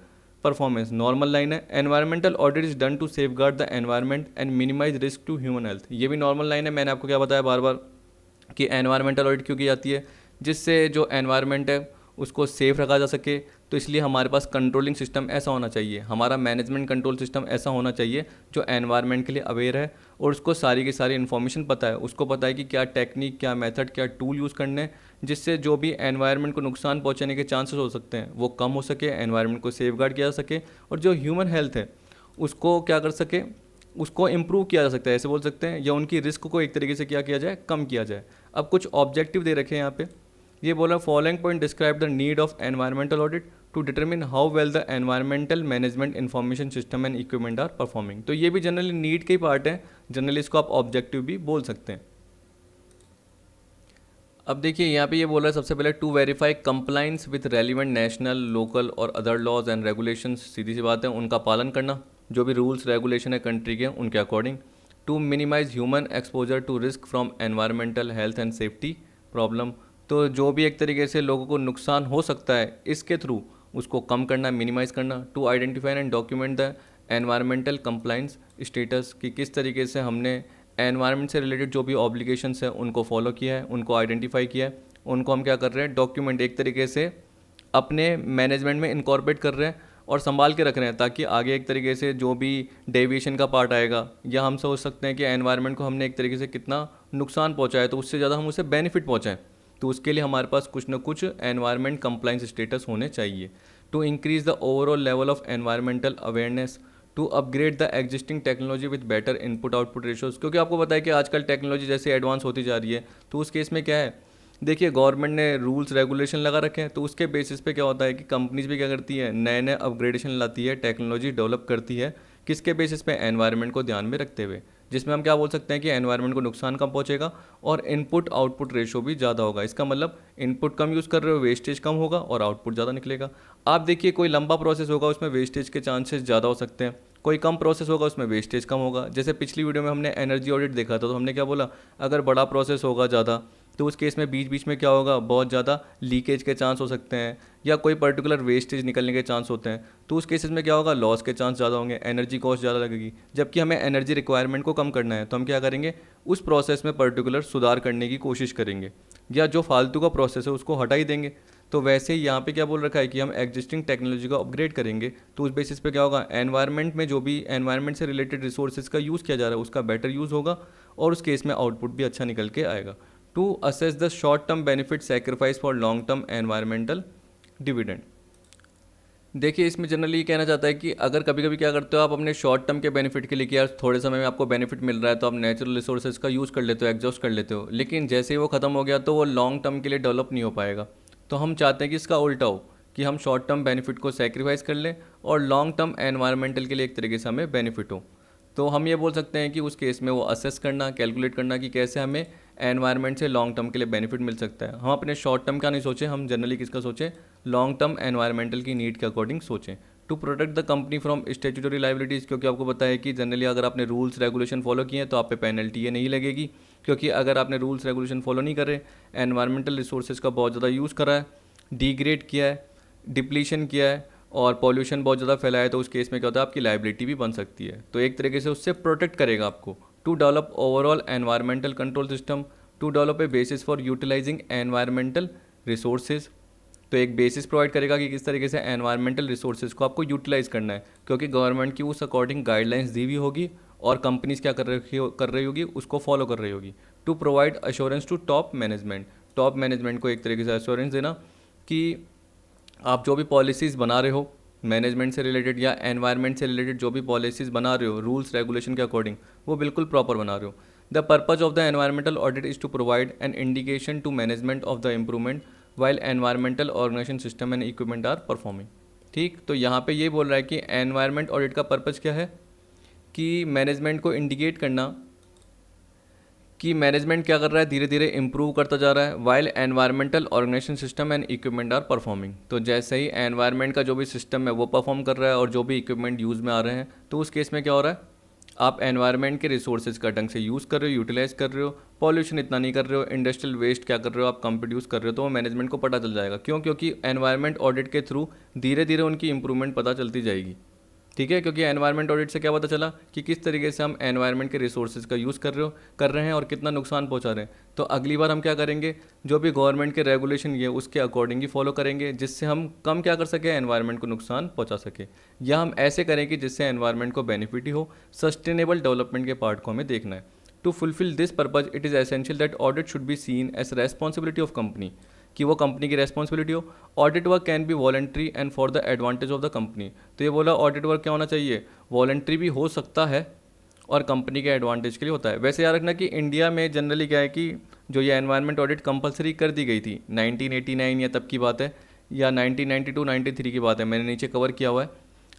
performance। Normal line है, environmental audit is done to safeguard the environment and minimize risk to human health। ये भी normal line है, मैंने आपको क्या बताया बार बार कि environmental audit क्यों की जाती है, जिससे जो environment है उसको सेफ रखा जा सके। तो इसलिए हमारे पास कंट्रोलिंग सिस्टम ऐसा होना चाहिए, हमारा मैनेजमेंट कंट्रोल सिस्टम ऐसा होना चाहिए जो एनवायरनमेंट के लिए अवेयर है और उसको सारी की सारी इन्फॉर्मेशन पता है, उसको पता है कि क्या टेक्निक, क्या मेथड, क्या टूल यूज़ करने जिससे जो भी एनवायरनमेंट को नुकसान पहुंचाने के चांसेस हो सकते हैं वो कम हो सके, एनवायरनमेंट को सेफगार्ड किया जा सके, और जो ह्यूमन हेल्थ है उसको क्या कर सके, उसको इम्प्रूव किया जा सकता है ऐसे बोल सकते हैं, या उनकी रिस्क को एक तरीके से क्या किया जाए, कम किया जाए। अब कुछ ऑब्जेक्टिव दे रखे हैं यहाँ पे, ये बोला following point describe the need of environmental audit to determine how well the environmental management information system and equipment are performing. तो ये भी जनरली नीड के ही पार्ट है, जनरली इसको आप ऑब्जेक्टिव भी बोल सकते हैं। अब देखिए यहाँ पे ये बोल रहा है सबसे पहले to verify compliance with relevant national, local और अदर लॉज एंड रेगुलेशंस। सीधी सी बात है, उनका पालन करना, जो भी रूल्स रेगुलेशन है कंट्री के उनके according. To minimise human exposure to risk from environmental health and safety problem. तो जो भी एक तरीके से लोगों को नुकसान हो सकता है इसके थ्रू उसको कम करना, मिनिमाइज़ करना। To identify and document the environmental compliance status, कि किस तरीके से हमने एनवायरनमेंट से रिलेटेड जो भी ऑब्लिगेशंस हैं उनको फॉलो किया है, उनको आइडेंटिफाई किया है, उनको हम क्या कर रहे हैं, डॉक्यूमेंट एक तरीके से अपने मैनेजमेंट में इनकॉर्पोरेट कर रहे हैं। और संभाल के रख रहे हैं, ताकि आगे एक तरीके से जो भी डेविएशन का पार्ट आएगा, या हम सोच सकते हैं कि एनवायरनमेंट को हमने एक तरीके से कितना नुकसान पहुंचाया, तो उससे ज़्यादा हम उसे बेनिफिट पहुंचाएं, तो उसके लिए हमारे पास कुछ ना कुछ एनवायरनमेंट कंप्लाइंस स्टेटस होने चाहिए। To increase the overall level of environmental awareness, to upgrade the existing technology with better input output ratios, क्योंकि आपको पता है कि आजकल टेक्नोलॉजी जैसे एडवांस होती जा रही है, तो उस केस में क्या है, देखिए गवर्नमेंट ने रूल्स रेगुलेशन लगा रखे हैं, तो उसके बेसिस पे क्या होता है कि कंपनीज भी क्या करती है, नए नए अपग्रेडेशन लाती है, टेक्नोलॉजी डेवलप करती है, किसके बेसिस पे, एनवायरनमेंट को ध्यान में रखते हुए, जिसमें हम क्या बोल सकते हैं कि एनवायरनमेंट को नुकसान कम पहुंचेगा और इनपुट आउटपुट रेशो भी ज़्यादा होगा। इसका मतलब इनपुट कम यूज़ कर रहे हो, वेस्टेज कम होगा और आउटपुट ज़्यादा निकलेगा। आप देखिए कोई लंबा प्रोसेस होगा उसमें वेस्टेज के चांसेस ज़्यादा हो सकते हैं, कोई कम प्रोसेस होगा उसमें वेस्टेज कम होगा। जैसे पिछली वीडियो में हमने एनर्जी ऑडिट देखा था, तो हमने क्या बोला, अगर बड़ा प्रोसेस होगा ज़्यादा, तो उस केस में बीच बीच में क्या होगा, बहुत ज़्यादा लीकेज के चांस हो सकते हैं, या कोई पर्टिकुलर वेस्टेज निकलने के चांस होते हैं, तो उस केसेस में क्या होगा, लॉस के चांस ज़्यादा होंगे, एनर्जी कॉस्ट ज़्यादा लगेगी। जबकि हमें एनर्जी रिक्वायरमेंट को कम करना है, तो हम क्या करेंगे, उस प्रोसेस में पर्टिकुलर सुधार करने की कोशिश करेंगे, या जो फालतू का प्रोसेस है उसको हटा ही देंगे। तो वैसे ही यहाँ पे क्या बोल रखा है कि हम एग्जिस्टिंग टेक्नोलॉजी को अपग्रेड करेंगे, तो उस बेसिस पे क्या होगा, एनवायरनमेंट में जो भी एनवायरनमेंट से रिलेटेड रिसोर्सेज का यूज़ किया जा रहा है उसका बेटर यूज़ होगा, और उस केस में आउटपुट भी अच्छा निकल के आएगा। To assess the short term benefit sacrifice for long term environmental dividend, देखिए इसमें जनरली ये कहना चाहता है कि अगर कभी कभी क्या करते हो आप अपने शॉर्ट टर्म के बेनिफिट के लिए, कि यार थोड़े समय में आपको बेनिफिट मिल रहा है तो आप नेचुरल रिसोर्सेज का यूज़ कर लेते हो, एग्जॉस्ट कर लेते हो, लेकिन जैसे ही वो ख़त्म हो गया तो वो लॉन्ग टर्म के लिए डेवलप नहीं हो पाएगा। तो हम चाहते हैं कि इसका उल्टा हो, कि हम शॉर्ट टर्म बेनिफिट को सेक्रीफाइस कर लें और लॉन्ग टर्म एनवायरमेंटल के लिए एक तरीके से हमें बेनिफिट हो। तो हम ये बोल सकते हैं कि उस केस में वो असेस करना, कैलकुलेट करना कि कैसे हमें एनवायरनमेंट से लॉन्ग टर्म के लिए बेनिफिट मिल सकता है। हम अपने शॉर्ट टर्म का नहीं सोचें, हम जनरली किसका सोचें, लॉन्ग टर्म एनवायरमेंटल की नीड के अकॉर्डिंग सोचें। To protect the company from statutory liabilities, क्योंकि आपको पता है कि जनरली अगर आपने रूल्स रेगुलेशन फॉलो किए हैं तो आप पे पेनल्टी ये नहीं लगेगी, क्योंकि अगर आपने रूल्स रेगुलेशन फॉलो नहीं करे, एनवायरमेंटल रिसोर्सेज का बहुत ज़्यादा यूज़ करा है, डिग्रेड किया है, डिप्लीशन किया है और पॉल्यूशन बहुत ज़्यादा फैलाया है, तो उस केस में क्या होता है, आपकी लाइबिलिटी भी बन सकती है। तो एक तरीके से उससे प्रोटेक्ट करेगा आपको। To develop overall environmental control system, to develop a basis for utilising environmental resources, तो एक बेसिस प्रोवाइड करेगा कि किस तरीके से एनवायरमेंटल रिसोर्सेज को आपको यूटिलाइज करना है, क्योंकि गवर्नमेंट की उस अकॉर्डिंग गाइडलाइंस दी हुई होगी और कंपनीज क्या कर रही होगी, उसको फॉलो कर रही होगी। To provide assurance to top management, top management को एक तरीके से अश्योरेंस देना कि आप जो भी पॉलिसीज़ बना रहे हो मैनेजमेंट से रिलेटेड या एनवायरनमेंट से रिलेटेड, जो भी पॉलिसीज़ बना रहे हो रूल्स रेगुलेशन के अकॉर्डिंग, वो बिल्कुल प्रॉपर बना रहे हो। The purpose of the environmental audit is to provide an indication to management of the improvement while environmental organisation system and equipment are performing. ठीक, तो यहाँ पे ये बोल रहा है कि एनवायरमेंट ऑडिट का पर्पज़ क्या है, कि मैनेजमेंट को इंडिकेट करना कि मैनेजमेंट क्या कर रहा है, धीरे धीरे इंप्रूव करता जा रहा है, while environmental organisation system and equipment are performing. तो जैसे ही एनवायरमेंट का जो भी सिस्टम है वो परफॉर्म कर रहा है और जो भी इक्विपमेंट यूज़ में आ रहे हैं, तो उस केस में क्या हो रहा है, आप एनवायरमेंट के रिसोर्सेज का ढंग से यूज़ कर रहे हो, यूटिलाइज कर रहे हो, पॉल्यूशन इतना नहीं कर रहे हो, इंडस्ट्रियल वेस्ट क्या कर रहे हो, आप कम प्रोड्यूस कर रहे हो, तो वो मैनेजमेंट को पता चल जाएगा। क्यों, क्योंकि एनवायरमेंट ऑडिट के थ्रू धीरे धीरे उनकी इंप्रूवमेंट पता चलती जाएगी। ठीक है, क्योंकि एनवायरमेंट ऑडिट से क्या पता चला कि किस तरीके से हम एनवायरमेंट के रिसोर्सेज का यूज़ कर रहे हैं और कितना नुकसान पहुंचा रहे हैं। तो अगली बार हम क्या करेंगे, जो भी गवर्नमेंट के रेगुलेशन ये उसके अकॉर्डिंग ही फॉलो करेंगे, जिससे हम कम क्या कर सके, एनवायरमेंट को नुकसान पहुंचा सके, या हम ऐसे करें कि जिससे एनवायरमेंट को बेनिफिट ही हो। सस्टेनेबल डेवलपमेंट के पार्ट को हमें देखना है। To fulfil this purpose it is essential that audit should be seen as responsibility of company, कि वो कंपनी की रेस्पॉन्सिबिलिटी हो। Audit work can be voluntary and for the advantage of the company, तो ये बोला ऑडिट वर्क क्या होना चाहिए, वॉलंटरी भी हो सकता है और कंपनी के एडवांटेज के लिए होता है। वैसे याद रखना कि इंडिया में जनरली क्या है कि जो ये एनवायरनमेंट ऑडिट कंपलसरी कर दी गई थी 1989 या तब की बात है, या 1992-93 की बात है, मैंने नीचे कवर किया हुआ है।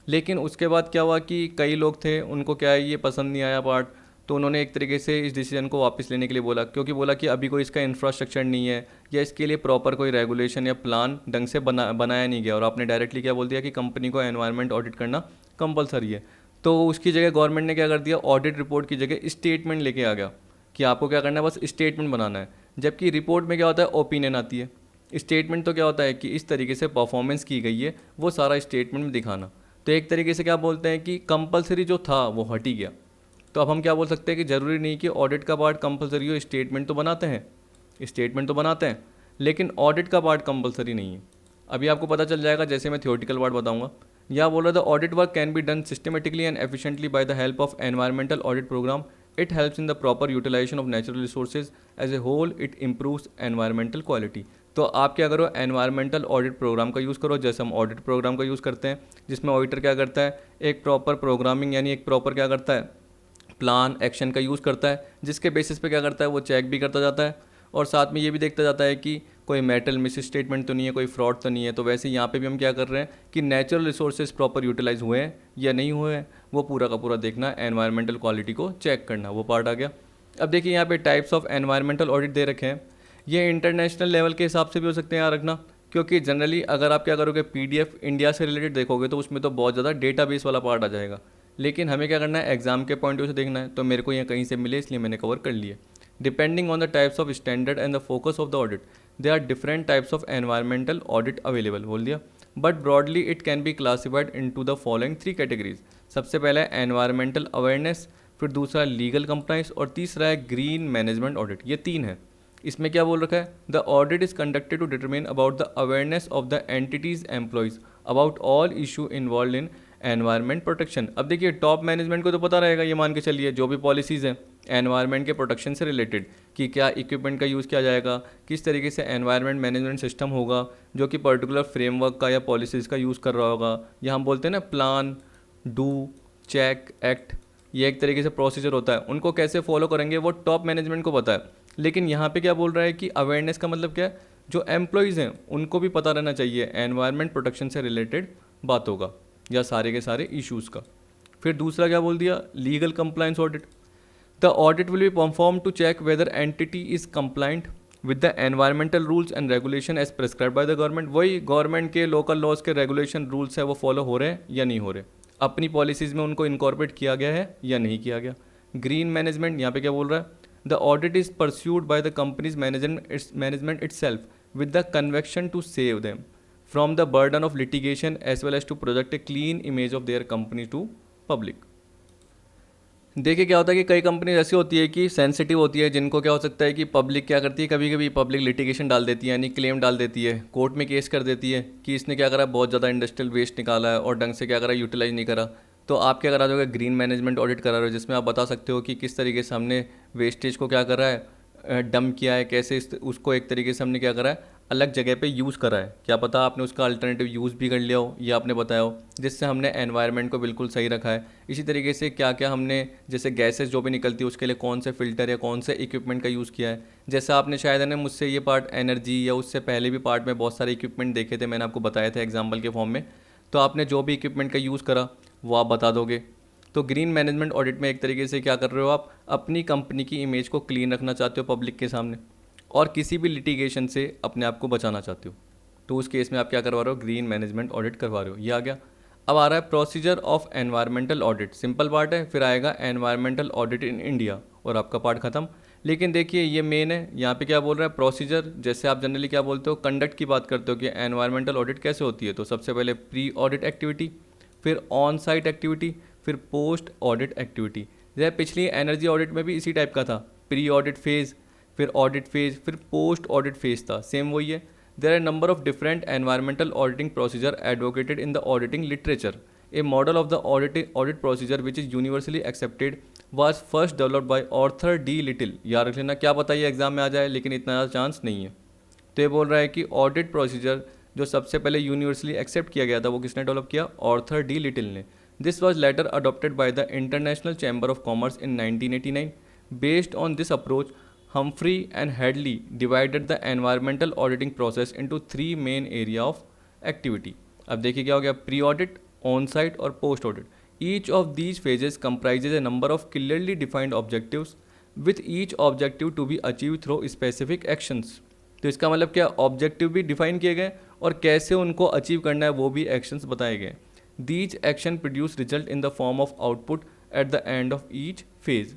लेकिन उसके बाद क्या हुआ कि कई लोग थे, उनको क्या है ये पसंद नहीं आया पार्ट, तो उन्होंने एक तरीके से इस डिसीजन को वापस लेने के लिए बोला, क्योंकि बोला कि अभी कोई इसका इंफ्रास्ट्रक्चर नहीं है या इसके लिए प्रॉपर कोई रेगुलेशन या प्लान ढंग से बनाया नहीं गया, और आपने डायरेक्टली क्या बोल दिया कि कंपनी को एनवायरनमेंट ऑडिट करना कंपलसरी है। तो उसकी जगह गवर्नमेंट ने क्या कर दिया, ऑडिट रिपोर्ट की जगह स्टेटमेंट लेके आ गया कि आपको क्या करना है, बस स्टेटमेंट बनाना है। जबकि रिपोर्ट में क्या होता है, ओपिनियन आती है। स्टेटमेंट तो क्या होता है कि इस तरीके से परफॉर्मेंस की गई है, वो सारा स्टेटमेंट में दिखाना। तो एक तरीके से क्या बोलते हैं कि कंपलसरी जो था वो हट ही गया। तो अब हम क्या बोल सकते हैं कि ज़रूरी नहीं कि ऑडिट का पार्ट कंपलसरी हो, स्टेटमेंट तो बनाते हैं, स्टेटमेंट तो बनाते हैं, लेकिन ऑडिट का पार्ट कंपलसरी नहीं है। अभी आपको पता चल जाएगा जैसे मैं थियोरटिकल पार्ट बताऊंगा। या बोल रहा the audit work can be done systematically and efficiently by the help of environmental audit programme. It helps in the proper utilisation of natural resources as a whole. It improves environmental quality. तो आप क्या करो, environmental audit programme का use करो, जैसे हम audit programme का use करते हैं, जिसमें ऑडिटर क्या करता है, एक प्रॉपर प्रोग्रामिंग यानी एक प्रॉपर क्या करता है, प्लान एक्शन का यूज़ करता है, जिसके बेसिस पे क्या करता है, वो चेक भी करता जाता है और साथ में ये भी देखता जाता है कि कोई मेटल मिस स्टेटमेंट तो नहीं है, कोई फ्रॉड तो नहीं है. तो वैसे यहाँ पे भी हम क्या कर रहे हैं कि नेचुरल रिसोर्सेज प्रॉपर यूटिलाइज हुए हैं या नहीं हुए हैं, वो पूरा का पूरा देखना, एनवायरमेंटल क्वालिटी को चेक करना, वो पार्ट आ गया. अब देखिए यहाँ पे टाइप्स ऑफ एनवायरमेंटल ऑडिट दे रखे हैं. ये इंटरनेशनल लेवल के हिसाब से भी हो सकते हैं, याद रखना, क्योंकि जनरली अगर आप क्या करोगे, पीडीएफ इंडिया से रिलेटेड देखोगे तो उसमें तो बहुत ज़्यादा डेटाबेस वाला पार्ट आ जाएगा. लेकिन हमें क्या करना है, एग्जाम के पॉइंट ऑफ व्यू से देखना है, तो मेरे को यहाँ कहीं से मिले इसलिए मैंने कवर कर लिया. Depending on the types of standard and the focus of the audit, there are different types of environmental audit available, बोल दिया. But broadly it can be classified into the following 3 categories. सबसे पहला है environmental awareness, फिर दूसरा legal compliance और तीसरा है ग्रीन मैनेजमेंट ऑडिट. ये 3 है. इसमें क्या बोल रखा है, the audit is conducted to determine about the awareness of the entities employees about all issue involved in environment protection. अब देखिए टॉप मैनेजमेंट को तो पता रहेगा, ये मान के चलिए जो भी पॉलिसीज़ हैं एनवायरनमेंट के प्रोटेक्शन से रिलेटेड, कि क्या इक्विपमेंट का यूज़ किया जाएगा, किस तरीके से एनवायरनमेंट मैनेजमेंट सिस्टम होगा जो कि पर्टिकुलर फ्रेमवर्क का या पॉलिसीज़ का यूज़ कर रहा होगा, या हम बोलते हैं ना प्लान, डू, चेक, एक्ट, ये एक तरीके से प्रोसीजर होता है, उनको कैसे फॉलो करेंगे वो टॉप मैनेजमेंट को पता है. लेकिन यहाँ पे क्या बोल रहा है कि अवेयरनेस का मतलब क्या है, जो एम्प्लॉयज़ हैं उनको भी पता रहना चाहिए एनवायरनमेंट प्रोटेक्शन से रिलेटेड बातों का या सारे के सारे इश्यूज़ का. फिर दूसरा क्या बोल दिया, legal compliance audit. The audit will be perform to check whether entity is compliant with the environmental rules and regulation as prescribe by the government. वही गवर्नमेंट के लोकल लॉज के रेगुलेशन रूल्स है वो फॉलो हो रहे हैं या नहीं हो रहे, अपनी पॉलिसीज़ में उनको इनकॉर्पोरेट किया गया है या नहीं किया गया. ग्रीन मैनेजमेंट, यहाँ पे क्या बोल रहा है, the audit is pursued by the company's management itself with the conviction to save them from the burden of litigation as well as to project a clean image of their company to public. देखिए क्या होता है कि कई company ऐसी होती है कि सेंसिटिव होती है, जिनको क्या हो सकता है कि पब्लिक क्या करती है, कभी कभी पब्लिक लिटिगेशन डाल देती है, यानी क्लेम डाल देती है, कोर्ट में केस कर देती है कि इसने क्या करा, बहुत ज़्यादा इंडस्ट्रियल वेस्ट निकाला है और ढंग से क्या करा, यूटिलाइज नहीं करा. तो आप क्या करा दोगे, ग्रीन मैनेजमेंट ऑडिट करा रहे हो, जिसमें आप बता सकते हो कि किस तरीके से हमने वेस्टेज को क्या करा है, डंप किया है, कैसे उसको एक तरीके से हमने क्या करा है, अलग जगह पे यूज़ करा है. क्या पता आपने उसका अल्टरनेटिव यूज़ भी कर लिया हो, ये आपने बताया हो, जिससे हमने एनवायरनमेंट को बिल्कुल सही रखा है. इसी तरीके से क्या क्या हमने, जैसे गैसेस जो भी निकलती है उसके लिए कौन से फ़िल्टर या कौन से इक्विपमेंट का यूज़ किया है. जैसे आपने शायद है ना मुझसे ये पार्ट एनर्जी या उससे पहले भी पार्ट में बहुत सारे इक्विपमेंट देखे थे, मैंने आपको बताया था एग्जाम्पल के फॉर्म में. तो आपने जो भी इक्विपमेंट का यूज़ करा वो आप बता दोगे. तो ग्रीन मैनेजमेंट ऑडिट में एक तरीके से क्या कर रहे हो, आप अपनी कंपनी की इमेज को क्लीन रखना चाहते हो पब्लिक के सामने और किसी भी लिटिगेशन से अपने आप को बचाना चाहते हो. तो उस केस में आप क्या करवा रहे हो, ग्रीन मैनेजमेंट ऑडिट करवा रहे हो. ये आ गया. अब आ रहा है procedure of environmental audit. Simple part है, फिर आएगा एनवायरमेंटल ऑडिट इन इंडिया और आपका पार्ट खत्म. लेकिन देखिए ये मेन है, यहाँ पे क्या बोल रहा है, प्रोसीजर. जैसे आप जनरली क्या बोलते हो, कंडक्ट की बात करते हो कि एनवायरमेंटल ऑडिट कैसे होती है. तो सबसे पहले प्री ऑडिट एक्टिविटी, फिर ऑन साइट एक्टिविटी, फिर पोस्ट ऑडिट एक्टिविटी. जैसे पिछली एनर्जी ऑडिट में भी इसी टाइप का था, प्री ऑडिट फेज़, फिर ऑडिट फेज़, फिर पोस्ट ऑडिट फेज़ था, सेम वही है. There are number of different environmental auditing procedure advocated in the auditing literature. A model of the audit procedure which is universally accepted was first developed by Arthur D Little. याद रख लेना, क्या पता ये exam में आ जाए, लेकिन इतना ज़्यादा चांस नहीं है. तो ये बोल रहा है कि ऑडिट प्रोसीजर जो सबसे पहले यूनिवर्सली एक्सेप्ट किया गया था वो किसने डेवलप किया, ऑर्थर डी लिटिल ने. This was later adopted by the International Chamber of Commerce in 1989. Based on this approach, Humphrey and Hadley divided the environmental auditing process into 3 main area of activity. अब देखिए क्या हो गया, pre audit, on site और post audit. Each of these phases comprises a number of clearly defined objectives, with each objective to be achieved through specific actions. तो इसका मतलब क्या, ऑब्जेक्टिव भी डिफाइन किए गए और कैसे उनको अचीव करना है वो भी एक्शंस बताए गए. These action produce result in the form of output at the end of each phase.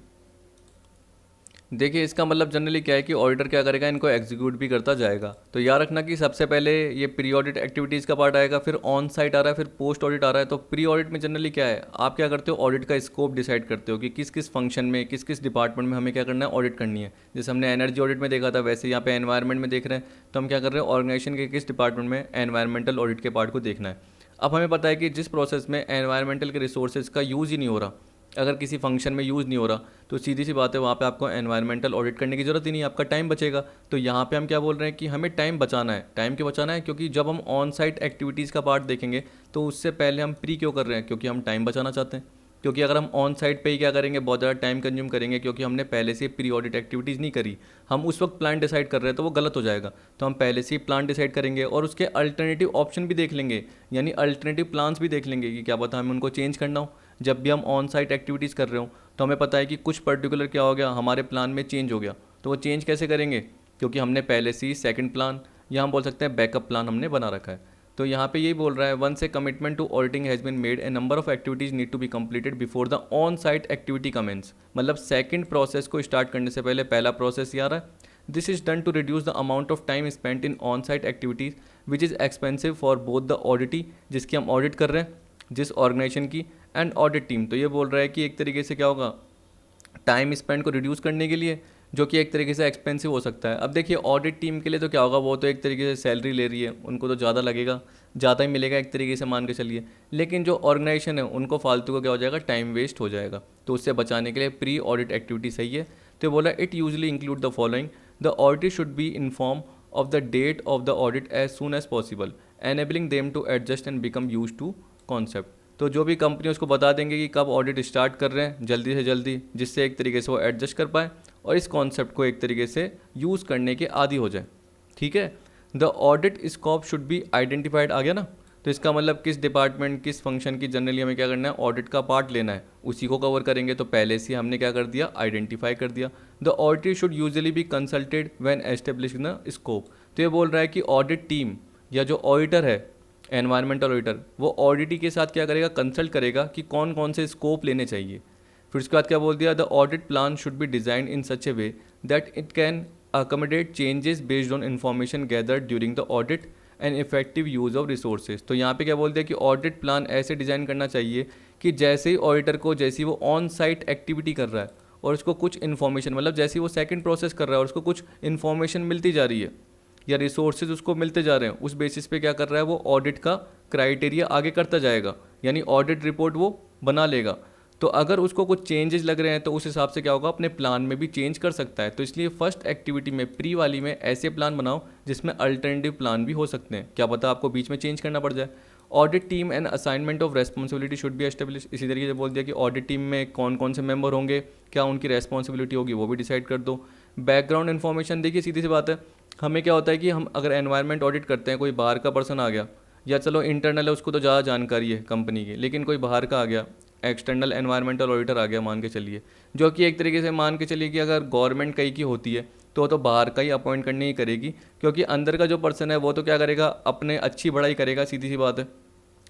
देखिए इसका मतलब जनरली क्या है कि ऑडिटर क्या करेगा, इनको एग्जीक्यूट भी करता जाएगा. तो याद रखना कि सबसे पहले ये प्री ऑडिट एक्टिविटीज़ का पार्ट आएगा, फिर ऑन साइट आ रहा है, फिर पोस्ट ऑडिट आ रहा है. तो प्री ऑडिट में जनरली क्या है, आप क्या करते हो, ऑडिट का स्कोप डिसाइड करते हो कि किस किस फंक्शन में, किस किस डिपार्टमेंट में हमें क्या करना है, ऑडिट करनी है. जैसे हमने एनर्जी ऑडिट में देखा था, वैसे यहाँ पे एनवायरनमेंट में देख रहे हैं, तो हम क्या कर रहे हैं, ऑर्गेनाइजेशन के किस डिपार्टमेंट में एनवायरमेंटल ऑडिट के पार्ट को देखना है. अब हमें पता है कि जिस प्रोसेस में एनवायरमेंटल के रिसोर्सेज का यूज़ ही नहीं हो रहा, अगर किसी फंक्शन में यूज़ नहीं हो रहा, तो सीधी सी बात है वहाँ पे आपको एनवायरमेंटल ऑडिट करने की ज़रूरत ही नहीं है, आपका टाइम बचेगा। तो यहाँ पे हम क्या बोल रहे हैं कि हमें टाइम बचाना है। टाइम क्यों बचाना है? क्योंकि जब हम ऑन साइट एक्टिविटीज़ का पार्ट देखेंगे तो उससे पहले हम प्री क्यों कर रहे हैं? क्योंकि हम टाइम बचाना चाहते हैं। क्योंकि अगर हम ऑन साइट पे ही क्या करेंगे, बहुत ज़्यादा टाइम कंज्यूम करेंगे, क्योंकि हमने पहले से प्री ऑडिट एक्टिविटीज़ नहीं करी, हम उस वक्त प्लान डिसाइड कर रहे हैं, तो वो गलत हो जाएगा। तो हम पहले से ही प्लान डिसाइड करेंगे और उसके अल्टरनेटिव ऑप्शन भी देख लेंगे, यानी अल्टरनेटिव प्लान्स भी देख लेंगे कि क्या पता हमें उनको चेंज करना हो। जब भी हम ऑन साइट एक्टिविटीज़ कर रहे हो तो हमें पता है कि कुछ पर्टिकुलर क्या हो गया, हमारे प्लान में चेंज हो गया, तो वो चेंज कैसे करेंगे? क्योंकि हमने पहले से ही सेकंड प्लान, या हम बोल सकते हैं बैकअप प्लान हमने बना रखा है। तो यहाँ पे यही बोल रहा है, once a commitment to auditing has been made, a number of activities need to be completed before the on site activity commence. मतलब सेकंड प्रोसेस को स्टार्ट करने से पहले पहला प्रोसेस ये आ रहा है, this is done to reduce the amount of time spent in on site activities which is expensive for both the auditee, जिसकी हम ऑडिट कर रहे हैं, जिस ऑर्गेनाइजेशन की, एंड ऑडिट टीम। तो ये बोल रहा है कि एक तरीके से क्या होगा, टाइम स्पेंड को रिड्यूस करने के लिए, जो कि एक तरीके से एक्सपेंसिव हो सकता है। अब देखिए ऑडिट टीम के लिए तो क्या होगा, वो तो एक तरीके से सैलरी ले रही है, उनको तो ज़्यादा लगेगा, ज़्यादा ही मिलेगा एक तरीके से मान के चलिए। लेकिन जो ऑर्गेनाइजेशन है उनको फालतू का क्या हो जाएगा, टाइम वेस्ट हो जाएगा। तो उससे बचाने के लिए प्री ऑडिट एक्टिविटी सही है। तो बोला it usually include the following, the audit should be inform of the date of the audit as soon as possible, enabling them to adjust and become use to concept. तो जो भी company उसको बता देंगे कि कब ऑडिट स्टार्ट कर रहे हैं जल्दी से जल्दी, जिससे एक तरीके से वो एडजस्ट कर पाए और इस कॉन्सेप्ट को एक तरीके से यूज़ करने के आदी हो जाए। ठीक है, the audit scope should be identified, आ गया ना। तो इसका मतलब किस डिपार्टमेंट, किस फंक्शन की जनरली हमें क्या करना है, ऑडिट का पार्ट लेना है, उसी को कवर करेंगे। तो पहले से हमने क्या कर दिया, आइडेंटिफाई कर दिया। The audit should usually B consulted when establishing the scope. तो ये बोल रहा है कि ऑडिट टीम या जो ऑडिटर है, एनवायरमेंटल ऑडिटर, वो ऑडिटी के साथ क्या करेगा, कंसल्ट करेगा कि कौन कौन से स्कोप लेने चाहिए। फिर उसके बाद क्या बोल दिया, the audit plan should be design in such A way that it can accommodate changes based on information gathered during the audit and effective use of resources. तो यहाँ पे क्या बोल दिया कि ऑडिट प्लान ऐसे डिज़ाइन करना चाहिए कि जैसे ही ऑडिटर को, जैसे ही वो ऑन साइट एक्टिविटी कर रहा है और उसको कुछ इन्फॉर्मेशन, मतलब जैसे ही वो सेकंड प्रोसेस कर रहा है और उसको कुछ इन्फॉर्मेशन मिलती जा रही है या रिसोर्सेज उसको मिलते जा रहे हैं, उस बेसिस पे क्या कर रहा है, वो ऑडिट का क्राइटेरिया आगे करता जाएगा, यानी ऑडिट रिपोर्ट वो बना लेगा। तो अगर उसको कुछ चेंजेस लग रहे हैं तो उस हिसाब से क्या होगा, अपने प्लान में भी चेंज कर सकता है। तो इसलिए फर्स्ट एक्टिविटी में, प्री वाली में, ऐसे प्लान बनाओ जिसमें अल्टरनेटिव प्लान भी हो सकते हैं, क्या पता आपको बीच में चेंज करना पड़ जाए। Audit team and assignment of responsibility should be establish. इसी तरीके से बोल दिया कि ऑडिट टीम में कौन कौन से मेंबर होंगे, क्या उनकी रेस्पॉन्सिबिलिटी होगी, वो भी डिसाइड कर दो। बैकग्राउंड इन्फॉर्मेशन, देखिए सीधी सी बात है, हमें क्या होता है कि हम अगर एनवायरनमेंट ऑडिट करते हैं, कोई बाहर का पर्सन आ गया, या चलो इंटरनल है उसको तो ज़्यादा जानकारी है कंपनी की, लेकिन कोई बाहर का आ गया, एक्सटर्नल एनवायरमेंटल ऑडिटर आ गया मान के चलिए, जो कि एक तरीके से मान के चलिए कि अगर गवर्नमेंट कहीं की होती है तो बाहर का ही अपॉइंट करनी ही करेगी, क्योंकि अंदर का जो पर्सन है वो तो क्या करेगा, अपने अच्छी बड़ाई करेगा, सीधी सी बात है।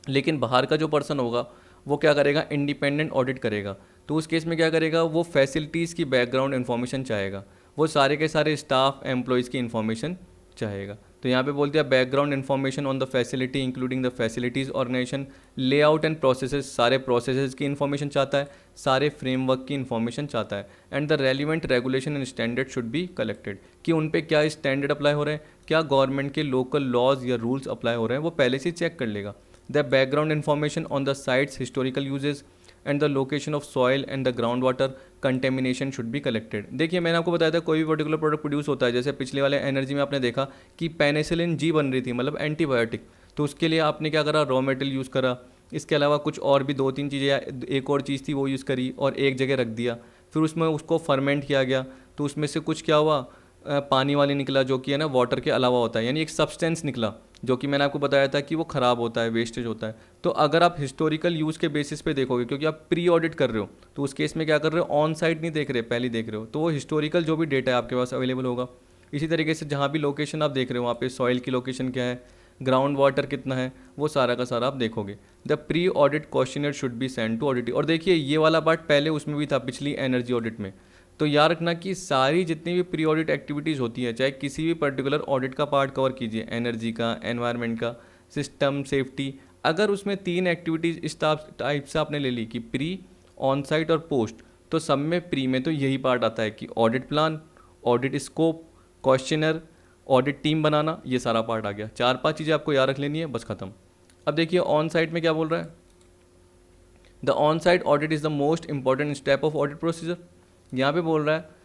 लेकिन बाहर का जो पर्सन होगा वो क्या करेगा, इंडिपेंडेंट ऑडिट करेगा। तो उस केस में क्या करेगा, वो फैसिलिटीज़ की बैकग्राउंड इन्फॉर्मेशन चाहेगा, वो सारे के सारे स्टाफ एम्प्लॉयज़ की इन्फॉर्मेशन चाहेगा। तो यहाँ पे बोल दिया background information on the facility including the facility's organisation, layout and processes, सारे प्रोसेसेस की इन्फॉर्मेशन चाहता है, सारे फ्रेमवर्क की इन्फॉर्मेशन चाहता है। And the relevant regulation and standard should be collected, कि उन पे क्या स्टैंडर्ड अप्लाई हो रहे हैं, क्या गवर्नमेंट के लोकल लॉज या रूल्स अप्लाई हो रहे हैं, वो पहले से चेक कर लेगा। The background information on the sites historical uses and the location of soil and the ground water contamination should be collected. देखिए मैंने आपको बताया था, कोई भी पर्टिकुलर प्रोडक्ट प्रोड्यूस होता है, जैसे पिछले वाले एनर्जी में आपने देखा कि पेनिसिलिन जी बन रही थी, मतलब एंटीबायोटिक, तो उसके लिए आपने क्या करा, रॉ मटेरियल यूज़ करा, इसके अलावा कुछ और भी दो तीन चीज़ें, एक और चीज़ थी वो यूज़ करी और एक जगह रख दिया, फिर उसमें उसको फर्मेंट किया गया, तो उसमें से कुछ क्या हुआ, पानी वाली निकला, जो कि है ना वाटर के अलावा होता है, यानी एक सब्सटेंस निकला जो कि मैंने आपको बताया था कि वो ख़राब होता है, वेस्टेज होता है। तो अगर आप हिस्टोरिकल यूज़ के बेसिस पे देखोगे, क्योंकि आप प्री ऑडिट कर रहे हो, तो उस केस में क्या कर रहे हो, ऑन साइट नहीं देख रहे, पहले देख रहे हो, तो वो हिस्टोरिकल जो भी डेटा है आपके पास अवेलेबल होगा। इसी तरीके से जहाँ भी लोकेशन आप देख रहे हो, वहाँ पे सॉइल की लोकेशन क्या है, ग्राउंड वाटर कितना है, वो सारा का सारा आप देखोगे। The pre audit questionnaire should be send to audit. और देखिए ये वाला पार्ट पहले उसमें भी था, पिछली एनर्जी ऑडिट में। तो याद रखना कि सारी जितनी भी प्री ऑडिट एक्टिविटीज़ होती है, चाहे किसी भी पर्टिकुलर ऑडिट का पार्ट कवर कीजिए, एनर्जी का, एनवायरनमेंट का, सिस्टम, सेफ्टी, अगर उसमें 3 एक्टिविटीज़ इस टाइप से आपने ले ली कि प्री, ऑन साइट और पोस्ट, तो सब में प्री में तो यही पार्ट आता है कि audit plan, audit scope, questionnaire, audit team बनाना, ये सारा पार्ट आ गया। 4-5 चीज़ें आपको याद रख लेनी है, बस खत्म। अब देखिए ऑन साइट में क्या बोल रहा है, the on site audit is the most important step of audit procedure. यहाँ पे बोल रहा है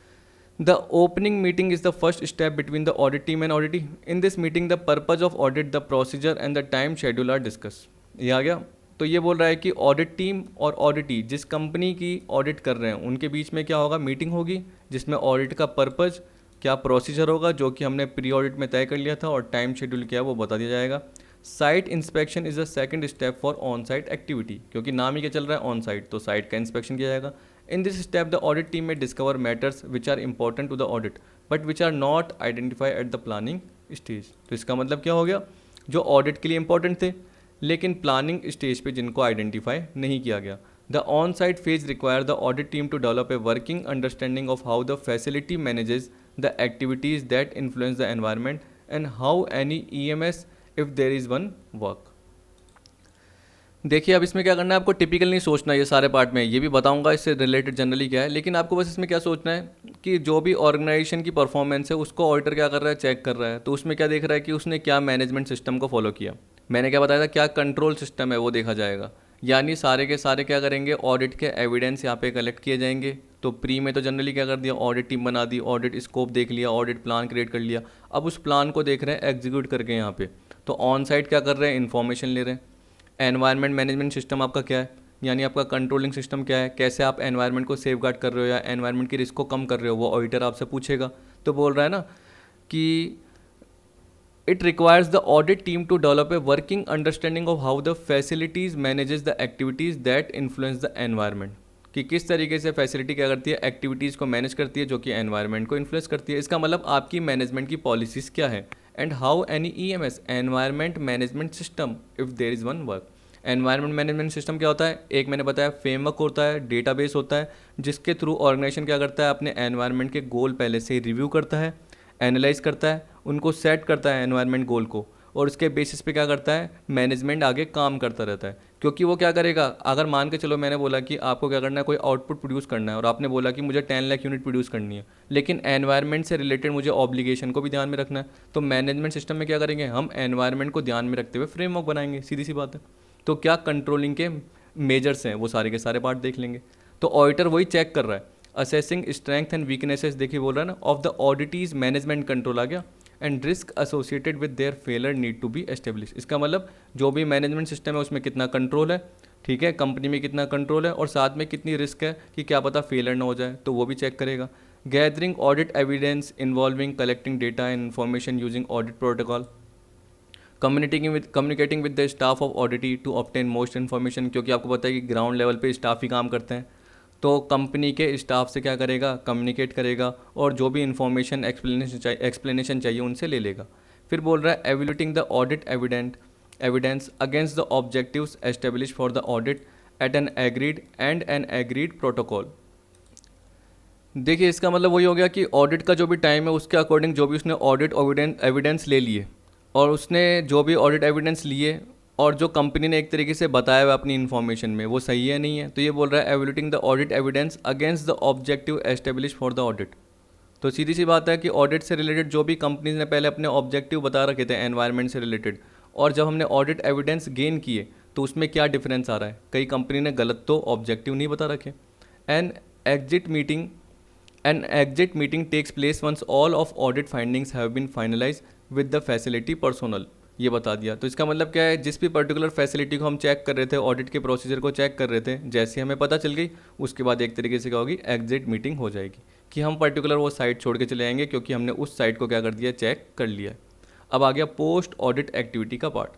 the opening meeting is the first step between the audit team and auditee. In this meeting the purpose of audit, the procedure and the time schedule are discuss. ये आ गया। तो ये बोल रहा है कि ऑडिट टीम और ऑडिटी जिस कंपनी की ऑडिट कर रहे हैं उनके बीच में क्या होगा, मीटिंग होगी, जिसमें ऑडिट का पर्पज क्या, प्रोसीजर होगा जो कि हमने प्री ऑडिट में तय कर लिया था, और टाइम शेड्यूल क्या है वो बता दिया जाएगा। Site inspection is the second step for on site activity, क्योंकि नाम ही क्या चल रहा है ऑन साइट, तो साइट का इंस्पेक्शन किया जाएगा। In this step the audit team may discover matters which are important to the audit but which are not identify at the planning stage. तो इसका मतलब क्या हो गया, जो ऑडिट के लिए इंपॉर्टेंट थे लेकिन प्लानिंग स्टेज पे जिनको आइडेंटिफाई नहीं किया गया। The on site phase require the audit team to develop a working understanding of how the facility manages the activities that influence the environment and how any EMS if there is one work. देखिए अब इसमें क्या करना है, आपको typical नहीं सोचना, ये सारे पार्ट में ये भी बताऊंगा इससे रिलेटेड जनरली क्या है, लेकिन आपको बस इसमें क्या सोचना है कि जो भी ऑर्गेनाइजेशन की परफॉर्मेंस है उसको ऑडिटर क्या कर रहा है, चेक कर रहा है। तो उसमें क्या देख रहा है कि उसने क्या मैनेजमेंट सिस्टम को फॉलो किया, मैंने क्या बताया था, क्या कंट्रोल सिस्टम है वो देखा जाएगा। यानी सारे के सारे क्या करेंगे, ऑडिट के एविडेंस यहाँ पे कलेक्ट किए जाएंगे। तो प्री में तो जनरली क्या कर दिया, ऑडिट टीम बना दी, ऑडिट स्कोप देख लिया, ऑडिट प्लान क्रिएट कर लिया। अब उस प्लान को देख रहे हैं एग्जीक्यूट करके यहाँ पे। तो ऑन साइट क्या कर रहे हैं, इन्फॉर्मेशन ले रहे हैं। एनवायरनमेंट मैनेजमेंट सिस्टम आपका क्या है, यानी आपका कंट्रोलिंग सिस्टम क्या है, कैसे आप एनवायरनमेंट को सेफ गार्ड कर रहे हो या एनवायरनमेंट की रिस्क को कम कर रहे हो, वो ऑडिटर आपसे पूछेगा। तो बोल रहा है ना कि it requires the audit team to develop a working understanding of how the facilities manages the activities that influence the environment, कि किस तरीके से फैसिलिटी क्या करती है, एक्टिविटीज़ को मैनेज करती है जो कि एनवायरनमेंट को इन्फ्लुएंस करती है। इसका मतलब आपकी मैनेजमेंट की पॉलिसीज़ क्या है। And how any EMS environment management system if there is one work. Environment management system क्या होता है, एक मैंने बताया फ्रेमवर्क होता है, डेटाबेस होता है, जिसके थ्रू ऑर्गेनाइजेशन क्या करता है, अपने एनवायरनमेंट के गोल पहले से ही रिव्यू करता है, एनालाइज करता है, उनको सेट करता है एनवायरनमेंट गोल को, और उसके बेसिस पे क्या करता है, मैनेजमेंट आगे काम करता रहता है। क्योंकि वो क्या करेगा, अगर मान के चलो मैंने बोला कि आपको क्या करना है, कोई आउटपुट प्रोड्यूस करना है और आपने बोला कि मुझे 10 लाख यूनिट प्रोड्यूस करनी है, लेकिन एनवायरनमेंट से रिलेटेड मुझे ऑब्लिगेशन को भी ध्यान में रखना है, तो मैनेजमेंट सिस्टम में क्या करेंगे, हम एनवायरनमेंट को ध्यान में रखते हुए फ्रेमवर्क बनाएंगे, सीधी सी बात है। तो क्या कंट्रोलिंग के मेजर्स हैं वो सारे के सारे पार्ट देख लेंगे। तो ऑडिटर वही चेक कर रहा है, असेसिंग स्ट्रेंथ एंड वीकनेसेस, देखिए बोल रहा है ना, of the auditees management control आ गया, and risk associated with their failure need to be establish. इसका मतलब जो भी मैनेजमेंट सिस्टम है उसमें कितना कंट्रोल है, ठीक है, कंपनी में कितना कंट्रोल है, और साथ में कितनी रिस्क है कि क्या पता फेलर ना हो जाए, तो वो भी चेक करेगा। Gathering audit evidence involving collecting data and information using audit protocol, communicating with the staff of auditee to obtain most information, क्योंकि आपको पता है कि ग्राउंड लेवल पे स्टाफ ही काम करते हैं, तो कंपनी के स्टाफ से क्या करेगा, कम्युनिकेट करेगा, और जो भी इन्फॉर्मेशन एक्सप्लेनेशन चाहिए उनसे ले लेगा। फिर बोल रहा है evaluating the audit evidence against the objectives establish for the audit at an agreed protocol. देखिए इसका मतलब वही हो गया कि ऑडिट का जो भी टाइम है उसके अकॉर्डिंग जो भी उसने ऑडिट एविडेंस ले लिए, और उसने जो भी ऑडिट एविडेंस लिए और जो कंपनी ने एक तरीके से बताया हुआ अपनी इन्फॉर्मेशन में, वो सही है नहीं है। तो ये बोल रहा है evaluating the audit evidence against the objective establish for the audit. तो सीधी सी बात है कि ऑडिट से रिलेटेड जो भी कंपनीज ने पहले अपने ऑब्जेक्टिव बता रखे थे एनवायरनमेंट से रिलेटेड, और जब हमने ऑडिट एविडेंस गेन किए तो उसमें क्या डिफरेंस आ रहा है, कई कंपनी ने गलत तो ऑब्जेक्टिव नहीं बता रखे। An exit meeting takes place once all of audit findings have been finalise with the facility personnel, ये बता दिया। तो इसका मतलब क्या है, जिस भी पर्टिकुलर फैसिलिटी को हम चेक कर रहे थे, ऑडिट के प्रोसीजर को चेक कर रहे थे, जैसे हमें पता चल गई उसके बाद एक तरीके से क्या होगी, एग्जिट मीटिंग हो जाएगी कि हम पर्टिकुलर वो साइट छोड़ के चले जाएंगे क्योंकि हमने उस साइट को क्या कर दिया, चेक कर लिया। अब आ गया पोस्ट ऑडिट एक्टिविटी का पार्ट।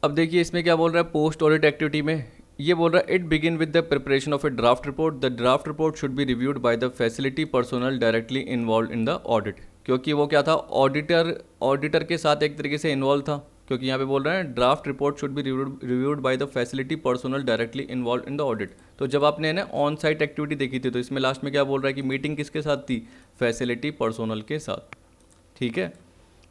अब देखिए इसमें क्या बोल रहा है, पोस्ट ऑडिट एक्टिविटी में ये बोल रहा है it begin with the preparation of A draft report, the draft report should be reviewed by the facility personnel directly involve in the audit, क्योंकि वो क्या था, ऑडिटर के साथ एक तरीके से इन्वॉल्व था, क्योंकि यहाँ पे बोल रहे हैं draft report should be reviewed by the facility personnel directly involve in the audit. तो जब आपने ना ऑन साइट एक्टिविटी देखी थी तो इसमें लास्ट में क्या बोल रहा है कि मीटिंग किसके साथ थी, फैसिलिटी पर्सोनल के साथ, ठीक है।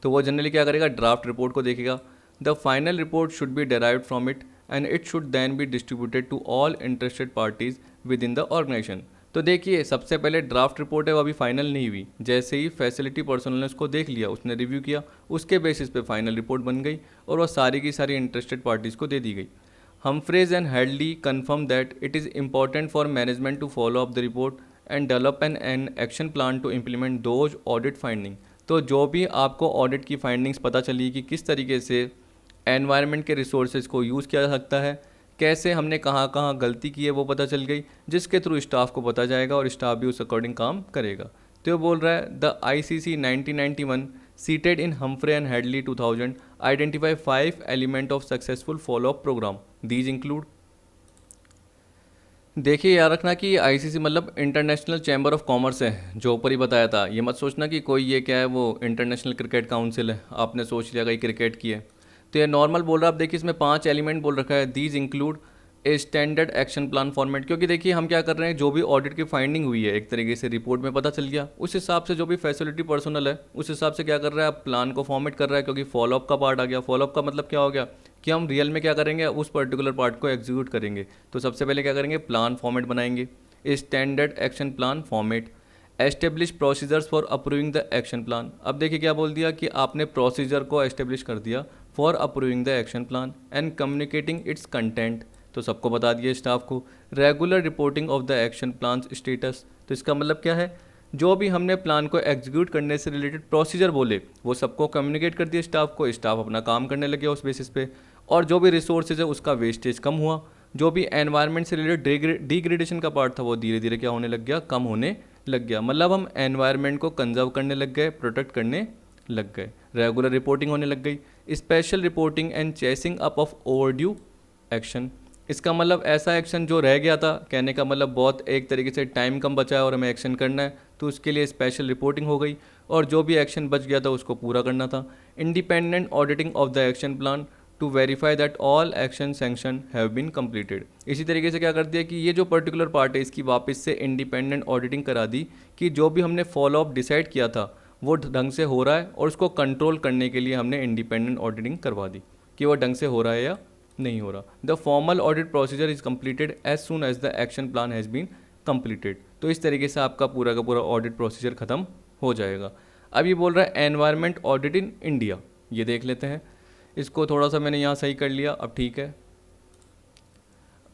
तो वो जनरली क्या करेगा, ड्राफ्ट रिपोर्ट को देखेगा। The final report should be derived from it and it should then be distributed to all interested parties within the organisation. तो देखिए सबसे पहले ड्राफ्ट रिपोर्ट है वो अभी फाइनल नहीं हुई, जैसे ही फैसिलिटी पर्सनल ने उसको देख लिया, उसने रिव्यू किया, उसके बेसिस पे फाइनल रिपोर्ट बन गई और वह सारी की सारी इंटरेस्टेड पार्टीज़ को दे दी गई। Humphreys and Hadley confirm that it is important for management to follow up the report and develop an action plan to implement those audit finding। तो जो भी आपको ऑडिट की फाइंडिंग्स पता चली कि किस तरीके से एनवायरनमेंट के रिसोर्सेज को यूज़ किया जा सकता है, कैसे हमने कहाँ कहाँ गलती की है वो पता चल गई, जिसके थ्रू स्टाफ को पता जाएगा और स्टाफ भी उस अकॉर्डिंग काम करेगा। तो ये बोल रहा है the ICC 1991 seated in Humphrey and Hadley 2000 identify 5 element of successful follow-up program। These include, देखिए याद रखना कि ICC मतलब इंटरनेशनल चैम्बर ऑफ कॉमर्स है, जो ऊपर ही बताया था। ये मत सोचना कि कोई ये क्या है वो इंटरनेशनल क्रिकेट काउंसिल है, आपने सोच लिया कि क्रिकेट की है। तो ये नॉर्मल बोल रहा है। आप देखिए इसमें 5 एलिमेंट बोल रखा है। These include a standard action plan format, क्योंकि देखिए हम क्या कर रहे हैं, जो भी ऑडिट की फाइंडिंग हुई है एक तरीके से रिपोर्ट में पता चल गया, उस हिसाब से जो भी फैसिलिटी पर्सनल है उस हिसाब से क्या कर रहा है, आप प्लान को फॉर्मेट कर रहा है, क्योंकि फॉलोअप का पार्ट आ गया। फॉलोअप का मतलब क्या हो गया कि हम रियल में क्या करेंगे, उस पर्टिकुलर पार्ट को एग्जीक्यूट करेंगे। तो सबसे पहले क्या करेंगे, प्लान फॉर्मेट बनाएंगे, standard action plan format, establish procedures for approving the action plan. अब देखिए क्या बोल दिया कि आपने प्रोसीजर को एस्टेब्लिश कर दिया for approving the action plan and communicating it's content, तो सबको बता दिया स्टाफ को। Regular reporting of the action plan status, तो इसका मतलब क्या है, जो भी हमने प्लान को एग्जीक्यूट करने से रिलेटेड प्रोसीजर बोले वो सबको कम्युनिकेट कर दिया स्टाफ को, स्टाफ अपना काम करने लगे उस बेसिस पे, और जो भी रिसोर्सेज है उसका वेस्टेज कम हुआ। जो भी एनवायरनमेंट से रिलेटेड डिग्रेडेशन का पार्ट था वो धीरे धीरे क्या होने लग गया, कम होने लग गया। मतलब हम एनवायरनमेंट को कंजर्व करने लग गए, प्रोटेक्ट करने लग गए। रेगुलर रिपोर्टिंग होने लग गई, special reporting and chasing up of overdue action. इसका मतलब ऐसा एक्शन जो रह गया था, कहने का मतलब बहुत एक तरीके से टाइम कम बचा है और हमें एक्शन करना है, तो उसके लिए स्पेशल रिपोर्टिंग हो गई, और जो भी एक्शन बच गया था उसको पूरा करना था। Independent auditing of the action plan to verify that all action sanction have been completed. इसी तरीके से क्या कर दिया कि ये जो पर्टिकुलर पार्ट है इसकी वापस से इंडिपेंडेंट ऑडिटिंग करा दी कि जो भी हमने फॉलोअप डिसाइड किया था वो ढंग से हो रहा है, और उसको कंट्रोल करने के लिए हमने इंडिपेंडेंट ऑडिटिंग करवा दी कि वो ढंग से हो रहा है या नहीं हो रहा। The formal audit procedure is completed as soon as the action plan has been completed. तो इस तरीके से आपका पूरा का पूरा ऑडिट प्रोसीजर खत्म हो जाएगा। अब ये बोल रहा है एनवायरनमेंट ऑडिट इन इंडिया, ये देख लेते हैं। इसको थोड़ा सा मैंने यहाँ सही कर लिया, अब ठीक है।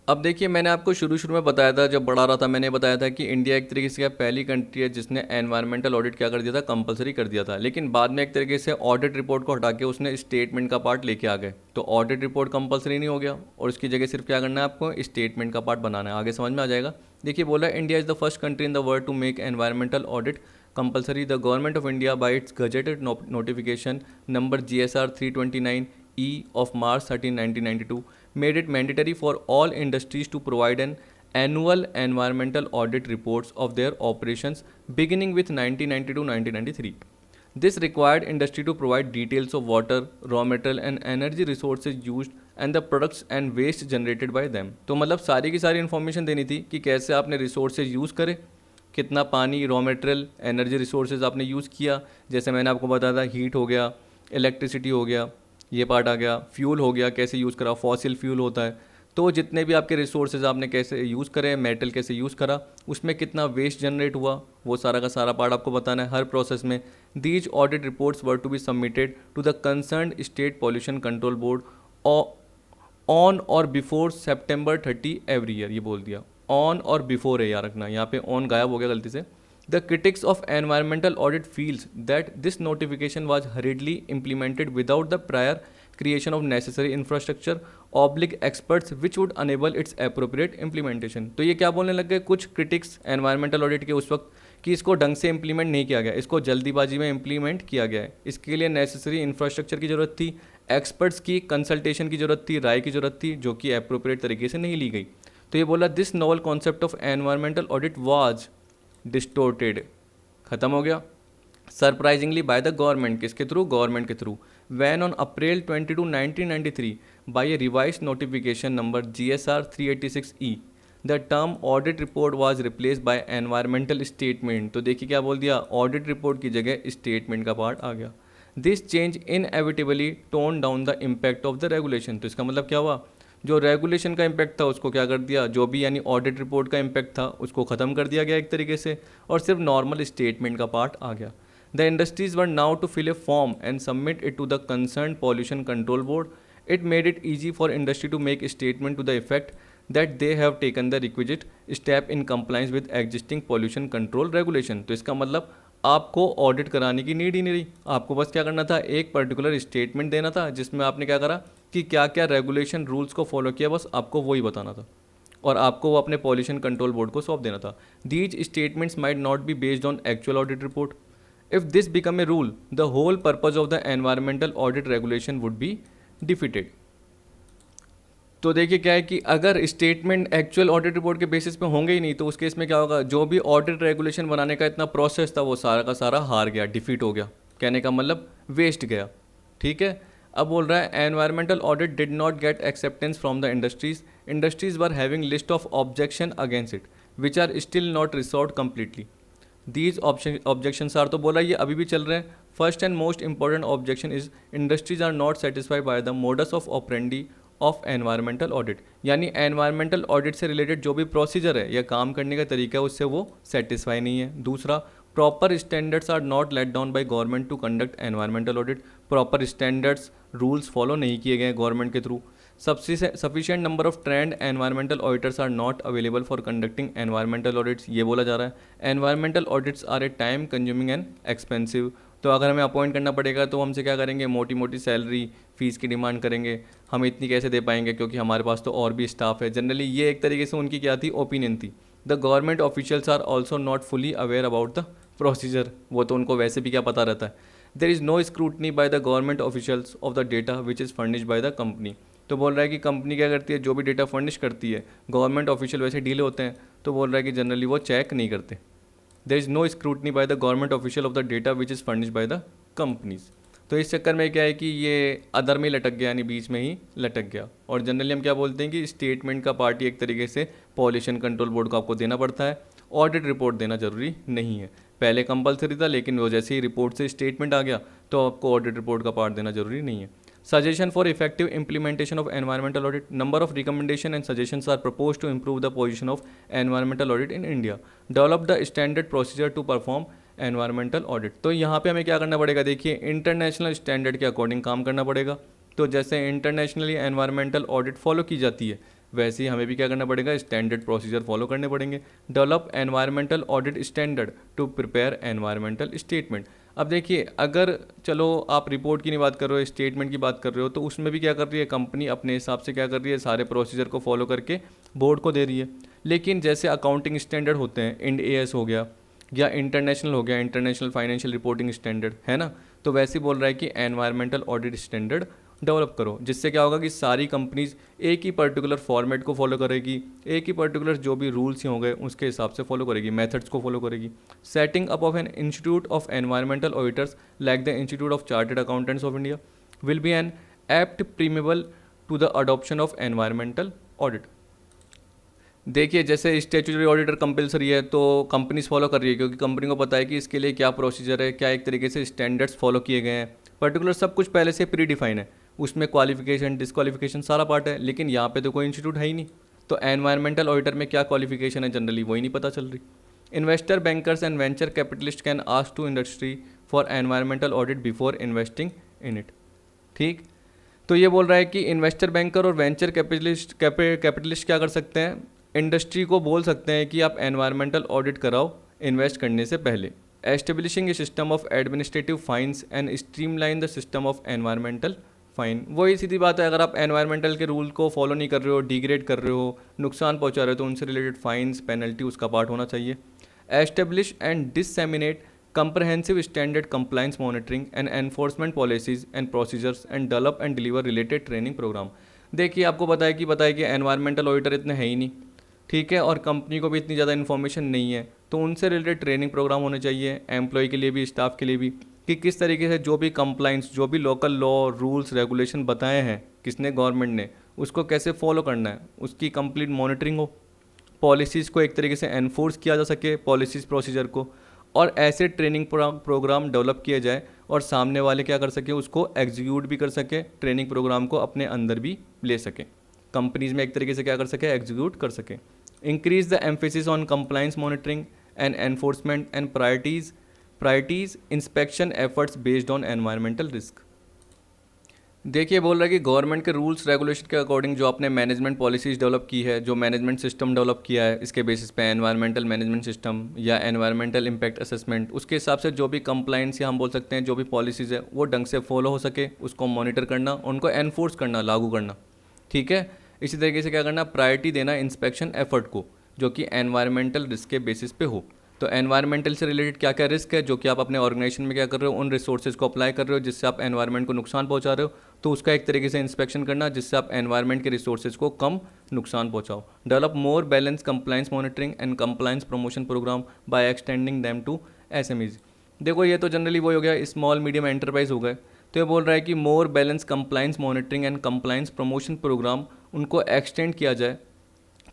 अब देखिए मैंने आपको शुरू में बताया था, जब बढ़ा रहा था मैंने बताया था कि इंडिया एक तरीके से पहली कंट्री है जिसने एनवायरमेंटल ऑडिट क्या कर दिया था, कंपलसरी कर दिया था। लेकिन बाद में एक तरीके से ऑडिट रिपोर्ट को हटा के उसने स्टेटमेंट का पार्ट लेके आ गए, तो ऑडिट रिपोर्ट कंपलसरी नहीं हो गया और उसकी जगह सिर्फ क्या करना है, आपको स्टेटमेंट का पार्ट बनाना है। आगे समझ में आ जाएगा। देखिए बोला India is the first country in the world to make environmental audit compulsory. The government of India by its gazetted notification number GSR 329E of March 13, 1992 made it mandatory for all industries to provide an annual environmental audit reports of their operations beginning with 1990 to 1993. This required industry to provide details of water, raw material and energy resources used and the products and waste generated by them। तो मतलब सारी की सारी information देनी थी कि कैसे आपने रिसोर्सेज यूज़ करे, कितना पानी, रॉ मटेरियल, एनर्जी रिसोर्सेज आपने यूज़ किया। जैसे मैंने आपको बताया था हीट हो गया, इलेक्ट्रिसिटी हो गया, ये पार्ट आ गया, फ्यूल हो गया, कैसे यूज़ करा, फॉसिल फ्यूल होता है। तो जितने भी आपके रिसोर्सेज आपने कैसे यूज़ करे, मेटल कैसे यूज़ करा, उसमें कितना वेस्ट जनरेट हुआ, वो सारा का सारा पार्ट आपको बताना है हर प्रोसेस में। These audit reports were to be submitted to the concerned state pollution control board on or before September 30 every year. ये बोल दिया ऑन और बिफोर है, याद रखना, यहाँ पे ऑन गायब हो गया गलती से। The critics of environmental audit feels that this notification was hurriedly implemented without the prior creation of necessary infrastructure oblique experts which would enable its appropriate implementation। तो ये क्या बोलने लग गए कुछ critics environmental audit के उस वक्त कि इसको ढंग से implement नहीं किया गया, इसको जल्दीबाजी में implement किया गया है। इसके लिए necessary infrastructure की ज़रूरत थी, experts की consultation की ज़रूरत थी, राय की ज़रूरत थी, जो कि appropriate तरीके से नहीं ली गई। तो ये बोला this novel concept of environmental audit was distorted, खत्म हो गया सरप्राइजिंगली बाय द गवर्नमेंट, किसके थ्रू, गवर्नमेंट के through. When on April 22, 1993 by a revise notification number GSR 386E the term audit report was replace by environmental statement. तो देखिए क्या बोल दिया, ऑडिट रिपोर्ट की जगह स्टेटमेंट का पार्ट आ गया। This change inevitably tone down the impact of the regulation. तो इसका मतलब क्या हुआ, जो रेगुलेशन का इम्पैक्ट था उसको क्या कर दिया, जो भी यानी ऑडिट रिपोर्ट का इम्पैक्ट था उसको ख़त्म कर दिया गया एक तरीके से, और सिर्फ नॉर्मल स्टेटमेंट का पार्ट आ गया. The industries were now to fill a form and submit it to the concern pollution control board. It made it easy for industry to make a statement to the effect that they have taken the requisite step in compliance with existing pollution control regulation. तो इसका मतलब आपको audit कराने की need ही नहीं रही, आपको बस क्या करना था, एक पर्टिकुलर स्टेटमेंट देना था जिसमें आपने क्या करा कि क्या क्या रेगुलेशन रूल्स को फॉलो किया, बस आपको वही बताना था और आपको वो अपने पॉल्यूशन कंट्रोल बोर्ड को सौंप देना था. These statements might not be based on actual audit report. If this become a rule, the whole purpose of the environmental audit regulation would be defeated. तो देखिए क्या है कि अगर स्टेटमेंट एक्चुअल ऑडिट रिपोर्ट के बेसिस पे होंगे ही नहीं तो उस केस में क्या होगा, जो भी ऑडिट रेगुलेशन बनाने का इतना प्रोसेस था वो सारा का सारा हार गया, डिफीट हो गया, कहने का मतलब वेस्ट गया. ठीक है. अब बोल रहा है environmental audit did not get acceptance from the industries were having list of objection against it which are still not resolve completely. These objections are, तो बोला ये अभी भी चल रहे हैं. First and most important objection is industries are not satisfied by the modus of operandi of environmental audit. यानी environmental audit से रिलेटेड जो भी प्रोसीजर है या काम करने का तरीका है उससे वो सेटिस्फाई नहीं है. दूसरा, proper standards are not let down by government to conduct environmental audit. Proper standards rules follow नहीं किए गए गवर्नमेंट के through. Sufficient number of trained environmental auditors are not available for conducting environmental audits. ये बोला जा रहा है environmental audits are a time consuming and expensive. तो अगर हमें अपॉइंट करना पड़ेगा तो हमसे क्या करेंगे, मोटी मोटी सैलरी फीस की डिमांड करेंगे. हम इतनी कैसे दे पाएंगे क्योंकि हमारे पास तो और भी स्टाफ है. जनरली ये एक तरीके से उनकी क्या थी, ओपिनियन थी. The government officials are also not fully aware about the procedure. वो तो उनको वैसे भी क्या पता रहता है. There is no scrutiny by the government officials of the data which is furnished by the company. तो बोल रहा है कि कंपनी क्या करती है, जो भी डेटा फर्निश करती है गवर्नमेंट ऑफिशियल वैसे डील होते हैं, तो बोल रहा है कि जनरली वो चेक नहीं करते. There is no scrutiny by the government official of the data which is furnish by the companies. तो इस चक्कर में क्या है कि ये अदर में लटक गया, यानी बीच में ही लटक गया. और जनरली हम क्या बोलते हैं कि स्टेटमेंट का पार्टी एक तरीके से पॉल्यूशन कंट्रोल बोर्ड को आपको देना पड़ता है, ऑडिट रिपोर्ट देना जरूरी नहीं है. पहले कंपलसरी था लेकिन वो जैसे ही रिपोर्ट से स्टेटमेंट आ गया तो आपको ऑडिट रिपोर्ट का पार्ट देना जरूरी नहीं है. Suggestion for effective implementation of environmental audit. Number of recommendation and suggestions are proposed to improve the position of environmental audit in India. Develop the standard procedure to perform environmental audit. तो यहाँ पे हमें क्या करना पड़ेगा, देखिए international standard के according काम करना पड़ेगा. तो जैसे इंटरनेशनली एनवायरमेंटल ऑडिट फॉलो की जाती है वैसे ही हमें भी क्या करना पड़ेगा, स्टैंडर्ड प्रोसीजर फॉलो करने पड़ेंगे. Develop environmental audit standard to prepare environmental statement. अब देखिए अगर चलो आप रिपोर्ट की नहीं बात कर रहे हो, स्टेटमेंट की बात कर रहे हो, तो उसमें भी क्या कर रही है कंपनी, अपने हिसाब से क्या कर रही है, सारे प्रोसीजर को फॉलो करके बोर्ड को दे रही है. लेकिन जैसे अकाउंटिंग स्टैंडर्ड होते हैं, इंड एएस हो गया या इंटरनेशनल हो गया, इंटरनेशनल फाइनेंशियल रिपोर्टिंग स्टैंडर्ड है ना, तो वैसे ही बोल रहा है कि एनवायरमेंटल ऑडिट स्टैंडर्ड डेवलप करो. जिससे क्या होगा कि सारी कंपनीज एक ही पर्टिकुलर फॉर्मेट को फॉलो करेगी, एक ही पर्टिकुलर जो भी रूल्स होंगे उसके हिसाब से फॉलो करेगी, मेथड्स को फॉलो करेगी. Setting up of an institute of environmental auditors like the institute of chartered accountants of India will be an apt preamble to the adoption of environmental audit. देखिए जैसे statutory auditor compulsory है तो companies follow कर रही है क्योंकि company को पता है कि इसके लिए क्या प्रोसीजर है, क्या एक तरीके से स्टैंडर्ड्स फॉलो किए गए हैं, पर्टिकुलर सब कुछ पहले से प्री डिफाइन है, उसमें क्वालिफिकेशन डिस्क्वालिफिकेशन सारा पार्ट है. लेकिन यहाँ पे तो कोई इंस्टीट्यूट है ही नहीं, तो एनवायरमेंटल ऑडिटर में क्या क्वालिफिकेशन है जनरली वही नहीं पता चल रही. Investor bankers and venture capitalist can ask to industry for environmental audit before investing in it. ठीक, तो ये बोल रहा है कि इन्वेस्टर बैंकर और वेंचर कैपिटलिस्ट क्या कर सकते हैं, इंडस्ट्री को बोल सकते हैं कि आप एनवायरमेंटल ऑडिट कराओ इन्वेस्ट करने से पहले. Establishing a system of administrative fines and streamline the system of environmental fine. वही सीधी बात है, अगर आप एनवायरमेंटल के रूल को फॉलो नहीं कर रहे हो, डिग्रेड कर रहे हो, नुकसान पहुंचा रहे हो, तो उनसे रिलेटेड फाइन्स पेनल्टी उसका पार्ट होना चाहिए. Establish and disseminate comprehensive standard compliance monitoring and enforcement policies and procedures and develop and deliver related training program. देखिए आपको पता है कि एनवायरमेंटल ऑडिटर इतने हैं ही नहीं, ठीक है, और कंपनी को भी इतनी ज़्यादा इन्फॉर्मेशन नहीं है, तो उनसे रिलेटेड ट्रेनिंग प्रोग्राम होने चाहिए एम्प्लॉय के लिए भी, स्टाफ के लिए भी, कि किस तरीके से जो भी कंप्लाइंस, जो भी लोकल लॉ रूल्स रेगुलेशन बताए हैं किसने, गवर्नमेंट ने, उसको कैसे फॉलो करना है, उसकी कंप्लीट मॉनिटरिंग हो, पॉलिसीज़ को एक तरीके से एनफोर्स किया जा सके, पॉलिसीज़ प्रोसीजर को, और ऐसे ट्रेनिंग प्रोग्राम डेवलप किए जाए और सामने वाले क्या कर सके, उसको एग्जीक्यूट भी कर सके, ट्रेनिंग प्रोग्राम को अपने अंदर भी ले सके. कंपनीज़ में एक तरीके से क्या कर सके, एग्जीक्यूट कर सके। Increase the emphasis on compliance monitoring and enforcement and priorities inspection efforts based on environmental risk. देखिए बोल रहा है कि गवर्नमेंट के रूल्स रेगुलेशन के अकॉर्डिंग जो आपने मैनेजमेंट पॉलिसीज़ डेवलप की है, जो मैनेजमेंट सिस्टम डेवलप किया है, इसके बेसिस पे एनवायरमेंटल मैनेजमेंट सिस्टम या एनवायरमेंटल इम्पैक्ट असेसमेंट, उसके हिसाब से जो भी कंप्लाइंस या हम बोल सकते हैं जो भी पॉलिसीज़ है वो ढंग से फॉलो हो सके, उसको मॉनिटर करना, उनको एनफोर्स करना, लागू करना। ठीक है, इसी तरीके से क्या करना, प्रायोरिटी देना इंस्पेक्शन एफर्ट को जो कि एनवायरमेंटल रिस्क के बेसिस पे हो। तो एनवायरमेंटल से रिलेटेड क्या क्या रिस्क है जो कि आप अपने ऑर्गेनाइजेशन में क्या कर रहे हो, उन रिसोर्सेज को अप्लाई कर रहे हो जिससे आप एनवायरनमेंट को नुकसान पहुंचा रहे हो, तो उसका एक तरीके से इंस्पेक्शन करना जिससे आप एनवायरनमेंट के रिसोर्सेज को कम नुकसान पहुंचाओ। Develop more balance compliance monitoring and compliance promotion program by extending them to SMEs. देखो ये तो जनरली वो हो गया, स्मॉल मीडियम एंटरप्राइज हो गए। तो ये बोल रहा है कि more balance compliance monitoring and compliance promotion program उनको एक्सटेंड किया जाए,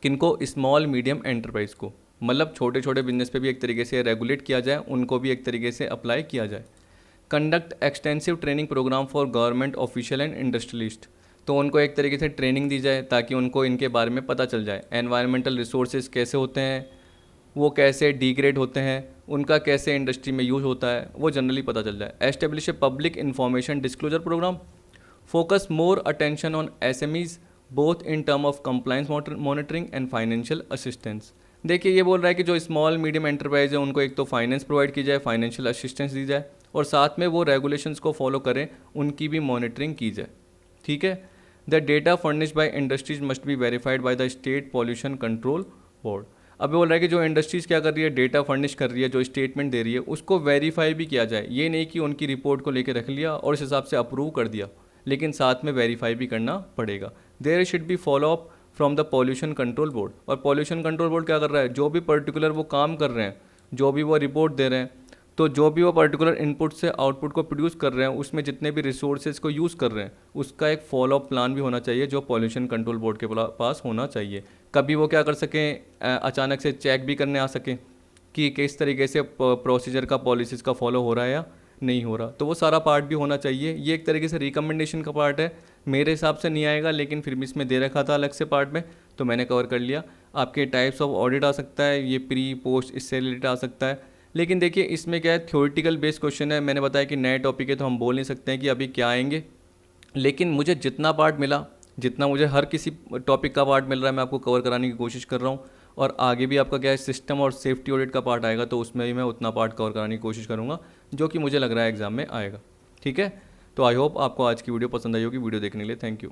किनको, स्मॉल मीडियम एंटरप्राइज को, मतलब छोटे छोटे बिजनेस पे भी एक तरीके से रेगुलेट किया जाए, उनको भी एक तरीके से अप्लाई किया जाए। Conduct extensive training program for government official and industrialist, तो उनको एक तरीके से ट्रेनिंग दी जाए ताकि उनको इनके बारे में पता चल जाए, एनवायरमेंटल रिसोर्सेज कैसे होते हैं, वो कैसे डिग्रेड होते हैं, उनका कैसे इंडस्ट्री में यूज होता है, वो जनरली पता चल जाए। Establish a public information disclosure program, focus more attention on SMEs both in term of compliance monitoring and financial assistance. देखिए ये बोल रहा है कि जो स्मॉल मीडियम एंटरप्राइज है उनको एक तो फाइनेंस प्रोवाइड की जाए, फाइनेंशियल असिस्टेंस दी जाए, और साथ में वो रेगुलेशंस को फॉलो करें, उनकी भी मॉनिटरिंग की जाए। ठीक है, the data furnished by industries must be verified by the state pollution control board. अब बोल रहा है कि जो इंडस्ट्रीज़ क्या कर रही है, डेटा फर्निश कर रही है, जो स्टेटमेंट दे रही है, उसको वेरीफाई भी किया जाए। ये नहीं कि उनकी रिपोर्ट को लेकर रख लिया और इस हिसाब से अप्रूव कर दिया, लेकिन साथ में वेरीफाई भी करना पड़ेगा। There should be follow up from the pollution control board. और पॉल्यूशन कंट्रोल बोर्ड क्या कर रहा है, जो भी पर्टिकुलर वो काम कर रहे हैं, जो भी वो रिपोर्ट दे रहे हैं, तो जो भी वो पर्टिकुलर इनपुट से आउटपुट को प्रोड्यूस कर रहे हैं, उसमें जितने भी रिसोर्सेज को यूज़ कर रहे हैं, उसका एक फॉलोअप प्लान भी होना चाहिए जो पॉल्यूशन कंट्रोल बोर्ड के पास होना चाहिए। कभी वो क्या कर सकें, अचानक से चेक भी करने आ सकें कि किस तरीके से प्रोसीजर का, पॉलिसीज़ का फॉलो हो रहा है या नहीं हो रहा, तो वो सारा पार्ट भी होना चाहिए। ये एक तरीके से रिकमेंडेशन का पार्ट है, मेरे हिसाब से नहीं आएगा, लेकिन फिर भी इसमें दे रखा था अलग से पार्ट में, तो मैंने कवर कर लिया। आपके टाइप्स ऑफ ऑडिट आ सकता है, ये प्री पोस्ट इससे रिलेटेड आ सकता है, लेकिन देखिए इसमें क्या है, थ्योरेटिकल बेस्ड क्वेश्चन है। मैंने बताया कि नए टॉपिक है तो हम बोल नहीं सकते हैं कि अभी क्या आएंगे, लेकिन मुझे जितना पार्ट मिला, जितना मुझे हर किसी टॉपिक का पार्ट मिल रहा है, मैं आपको कवर कराने की कोशिश कर रहा हूँ। और आगे भी आपका क्या है, सिस्टम और सेफ्टी ऑडिट का पार्ट आएगा, तो उसमें भी मैं उतना पार्ट कवर कराने की कोशिश करूँगा जो कि मुझे लग रहा है एग्जाम में आएगा। ठीक है, तो आई होप आपको आज की वीडियो पसंद आई होगी। वीडियो देखने के लिए थैंक यू।